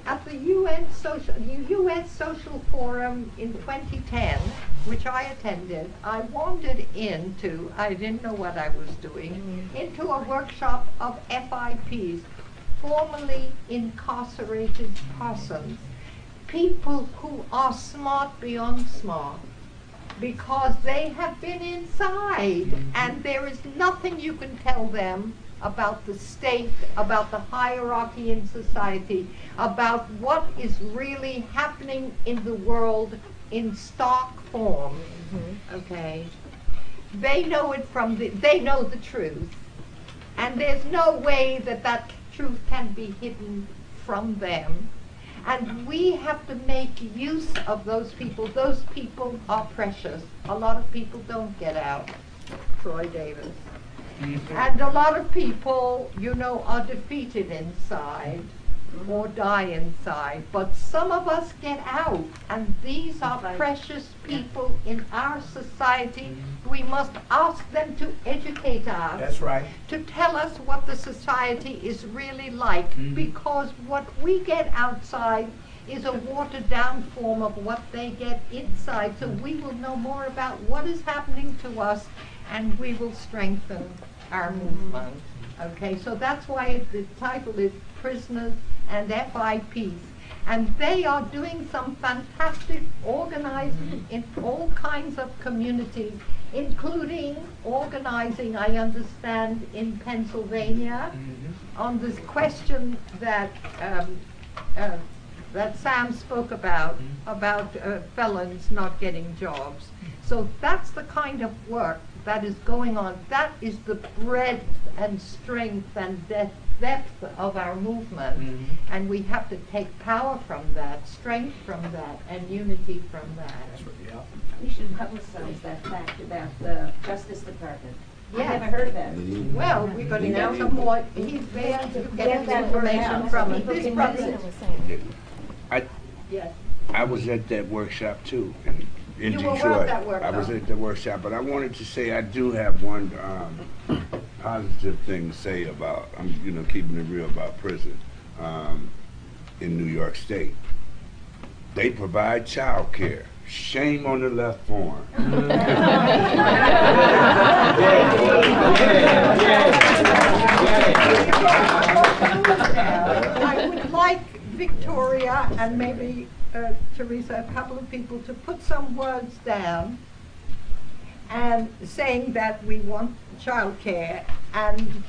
At the UN Social Forum in 2010, which I attended, I wandered into, I didn't know what I was doing, into a workshop of FIPs, Formerly Incarcerated Persons. People who are smart beyond smart, because they have been inside, and there is nothing you can tell them about the state, about the hierarchy in society, about what is really happening in the world in stark form. Okay, they know it they know the truth, and there's no way that truth can be hidden from them. And we have to make use of those people. Those people are precious. A lot of people don't get out. Troy Davis. And a lot of people, you know, are defeated inside or die inside. But some of us get out, and these are precious people in our society. We must ask them to educate us. That's right. To tell us what the society is really like, because what we get outside is a watered down form of what they get inside. So we will know more about what is happening to us, and we will strengthen our movement. Okay, so that's why the title is Prisoners and FIPs. And they are doing some fantastic organizing in all kinds of communities, including organizing, I understand, in Pennsylvania on this question that that Sam spoke about felons not getting jobs. So that's the kind of work that is going on. That is the breadth and strength and depth of our movement. And we have to take power from that, strength from that, and unity from that. We should publicize that fact about the Justice Department. Yes. I never heard of that. Well, we're going to get some more. He's there to get the information from it. This brother. Yes. I was at that workshop too in You were Detroit. at that workshop. I was at the workshop, but I wanted to say I do have one positive thing to say about, keeping it real about prison in New York State. They provide child care. Shame on the left forum. I would like Victoria and maybe Theresa, a couple of people, to put some words down and saying that we want childcare, and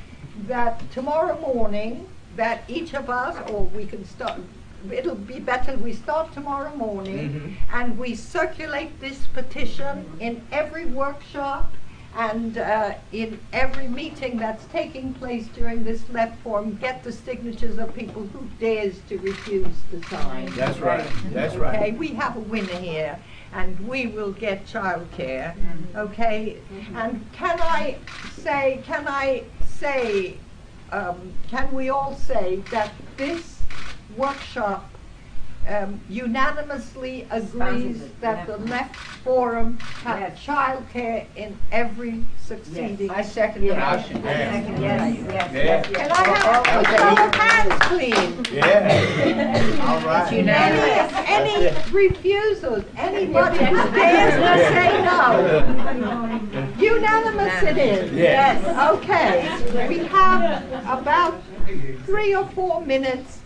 that tomorrow morning that each of us, or we can start, it'll be better we start tomorrow morning and we circulate this petition in every workshop and in every meeting that's taking place during this left forum, get the signatures of people who dares to refuse to sign. That's right. That's Okay, right. we have a winner here, and we will get childcare. Okay, and can we all say that this workshop unanimously agrees that the left forum has childcare in every succeeding. I second the motion. Yeah. Can I have a show of hands, please? Yeah. All right. Any refusals? Anybody who dares to say no? Unanimous it is. Yes. Okay. We have about 3 or 4 minutes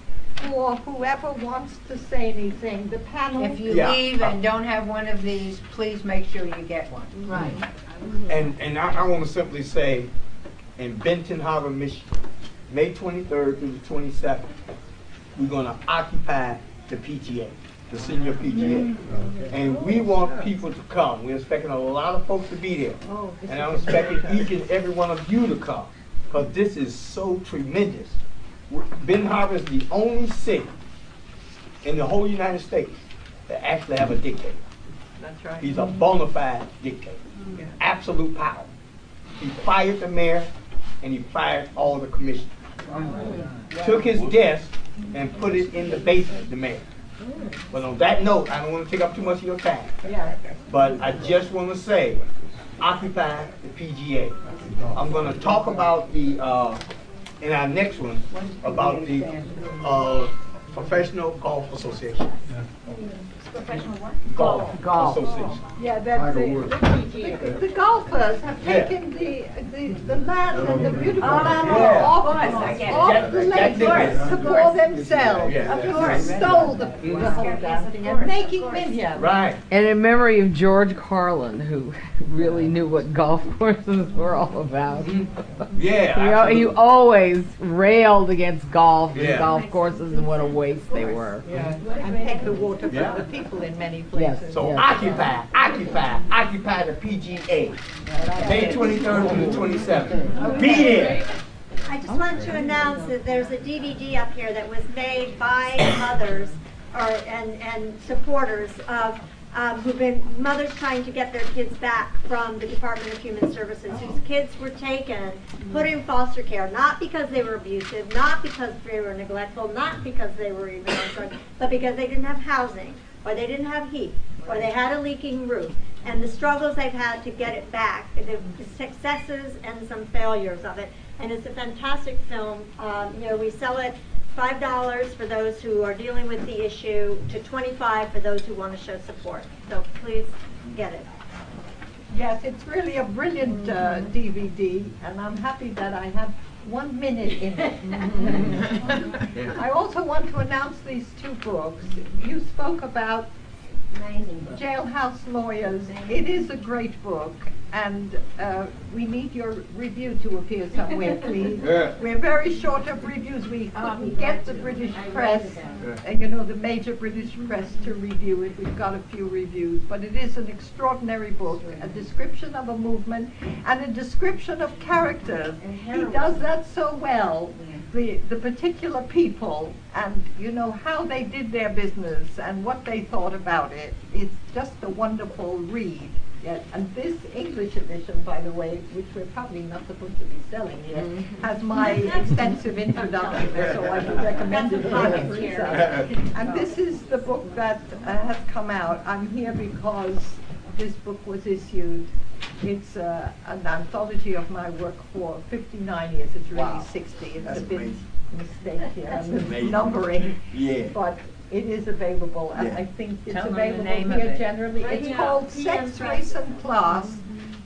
for whoever wants to say anything. The panel. If you leave and don't have one of these, please make sure you get one. Right. And I want to simply say, in Benton Harbor, Michigan, May 23rd through the 27th, we're going to occupy the PGA, the senior PGA. And we want people to come. We're expecting a lot of folks to be there. And I'm expecting each and every one of you to come, because this is so tremendous. Benton Harbor is the only city in the whole United States that actually have a dictator. That's right. He's a bona fide dictator. Absolute power. He fired the mayor and he fired all the commissioners. Took his desk and put it in the basement, the mayor. But on that note, I don't want to take up too much of your time. But I just want to say, occupy the PGA. I'm going to talk about the in our next one about the Professional Golf Association. Professional what? Golf Association. Yeah, that's it. The golfers have taken the land and the beautiful land off the lake for themselves. Of course. Stole the whole damn thing and making millions. Right. And in memory of George Carlin, who really knew what golf courses were all about. Yeah. He always railed against golf Yeah. and golf courses and what a waste they were. And take the water from the people in many places. So occupy the PGA. May 23rd to the 27th. Be there. I just want to announce that there's a DVD up here that was made by mothers and supporters of who've been mothers trying to get their kids back from the Department of Human Services, whose kids were taken, put in foster care, not because they were abusive, not because they were neglectful, not because they were even on drugs, but because they didn't have housing, or they didn't have heat, or they had a leaking roof, and the struggles they've had to get it back, the successes and some failures of it. And it's a fantastic film. We sell it $5 for those who are dealing with the issue, to $25 for those who want to show support. So please get it. Yes, it's really a brilliant DVD, and I'm happy that I have 1 minute in it. I also want to announce these 2 books. You spoke about Amazing book. Jailhouse Lawyers. It is a great book, and we need your review to appear somewhere, please. We're very short of reviews. We couldn't get the British press, you know, the major British press to review it. We've got a few reviews, but it is an extraordinary book, a description of a movement and a description of characters. He does that so well. The particular people and, you know, how they did their business and what they thought about it. It's just a wonderful read. Yeah, and this English edition, by the way, which we're probably not supposed to be selling yet, has my extensive introduction, so I would recommend it to Theresa. And this is the book that has come out. I'm here because this book was issued. It's an anthology of my work for 59 years. It's really 60. It's a bit mistake here on the numbering. Yeah. But it is available, and I think it's available here generally. It's called Sex, Race, and Class,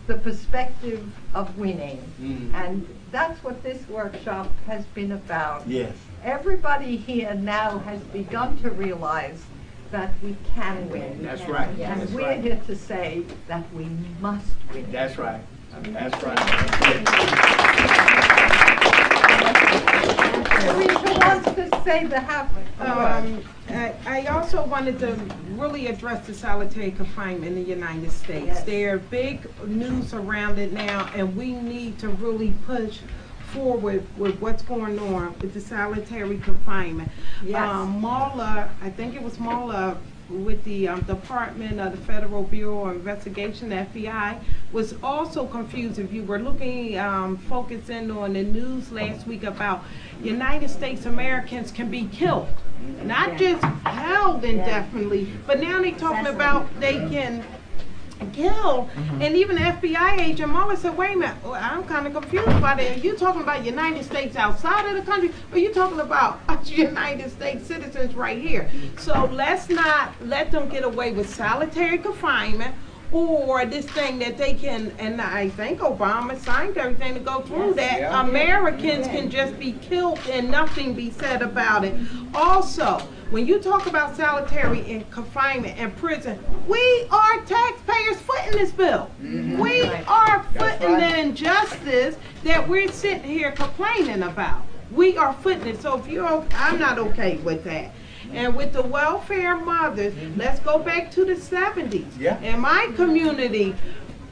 The Perspective of Winning. And that's what this workshop has been about. Yes. Everybody here now has begun to realize that we can win. That's right. And That's we're right. here to say that we must win. That's right. That's right. Theresa wants to say the half. I also wanted to really address the solitary confinement in the United States. Yes. There's big news around it now, and we need to really push forward with what's going on with the solitary confinement. Yes. Marla, I think it was Marla with the Department of the Federal Bureau of Investigation, the FBI, was also confused. If you were looking, focusing on the news last week about United States Americans can be killed, not just held indefinitely, but now they're talking about they can kill. And even the FBI agent Marla said, wait a minute, I'm kind of confused about it. Are you talking about United States outside of the country, or are you talking about us United States citizens right here? So let's not let them get away with solitary confinement or this thing that they can, and I think Obama signed everything to go through that Americans can just be killed and nothing be said about it. Also, when you talk about solitary confinement and prison, we are taxpayers footing this bill. We are footing the injustice that we're sitting here complaining about. We are footing it. So if you're, I'm not okay with that. And with the welfare mothers, let's go back to the 70s. In my community,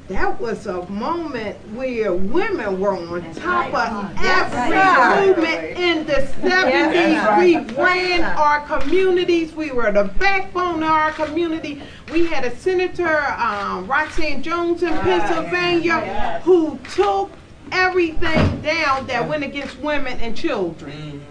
that was a moment where women were on top of every movement in the 70s. We ran our communities. We were the backbone of our community. We had a Senator, Roxanne Jones in Pennsylvania, who took everything down that went against women and children.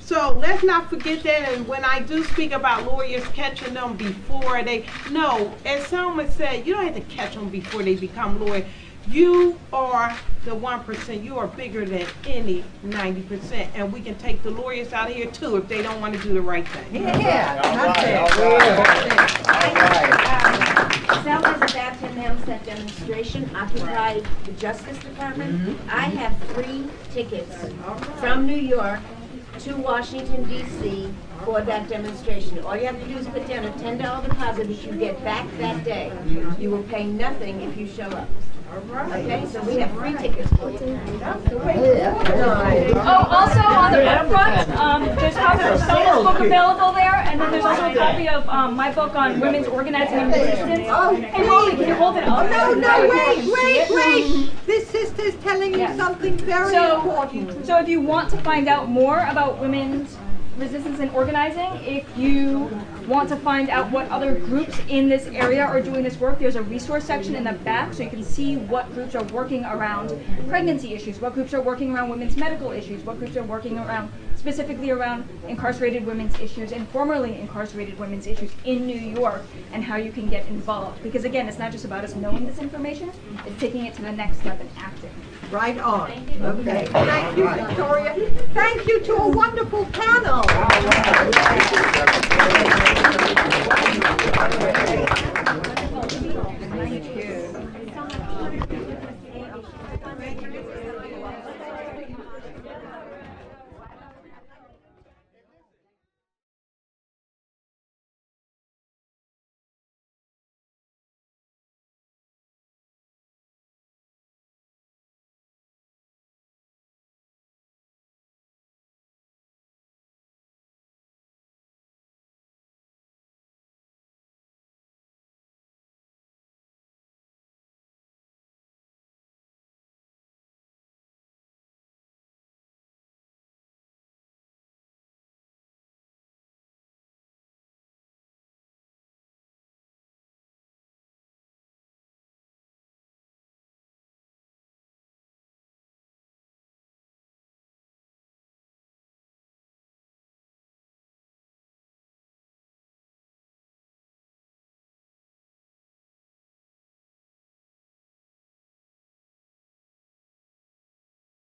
So let's not forget that. And when I do speak about lawyers catching them before they, no, as Selma said, you don't have to catch them before they become lawyers. You are the 1%. You are bigger than any 90%. And we can take the lawyers out of here too if they don't want to do the right thing. Selma is about to announce that demonstration, Occupy the Justice Department. I have 3 tickets from New York to Washington, D.C. for that demonstration. All you have to do is put down a $10 deposit that you get back that day. You will pay nothing if you show up. Okay, so we have 3 tickets for you. Oh, also on the book front, there's a copy of Selma's book available there, and then there's also a copy of my book on women's organizing and resistance. Hey, Molly, can you hold it up? No, wait. This sister's telling you something very important. So if you want to find out more about women's resistance and organizing, if you want to find out what other groups in this area are doing this work, there's a resource section in the back so you can see what groups are working around pregnancy issues, what groups are working around women's medical issues, what groups are working around specifically around incarcerated women's issues and formerly incarcerated women's issues in New York, and how you can get involved. Because again, it's not just about us knowing this information, it's taking it to the next step and acting. Right on. Okay. Thank you, Victoria. Thank you to a wonderful panel.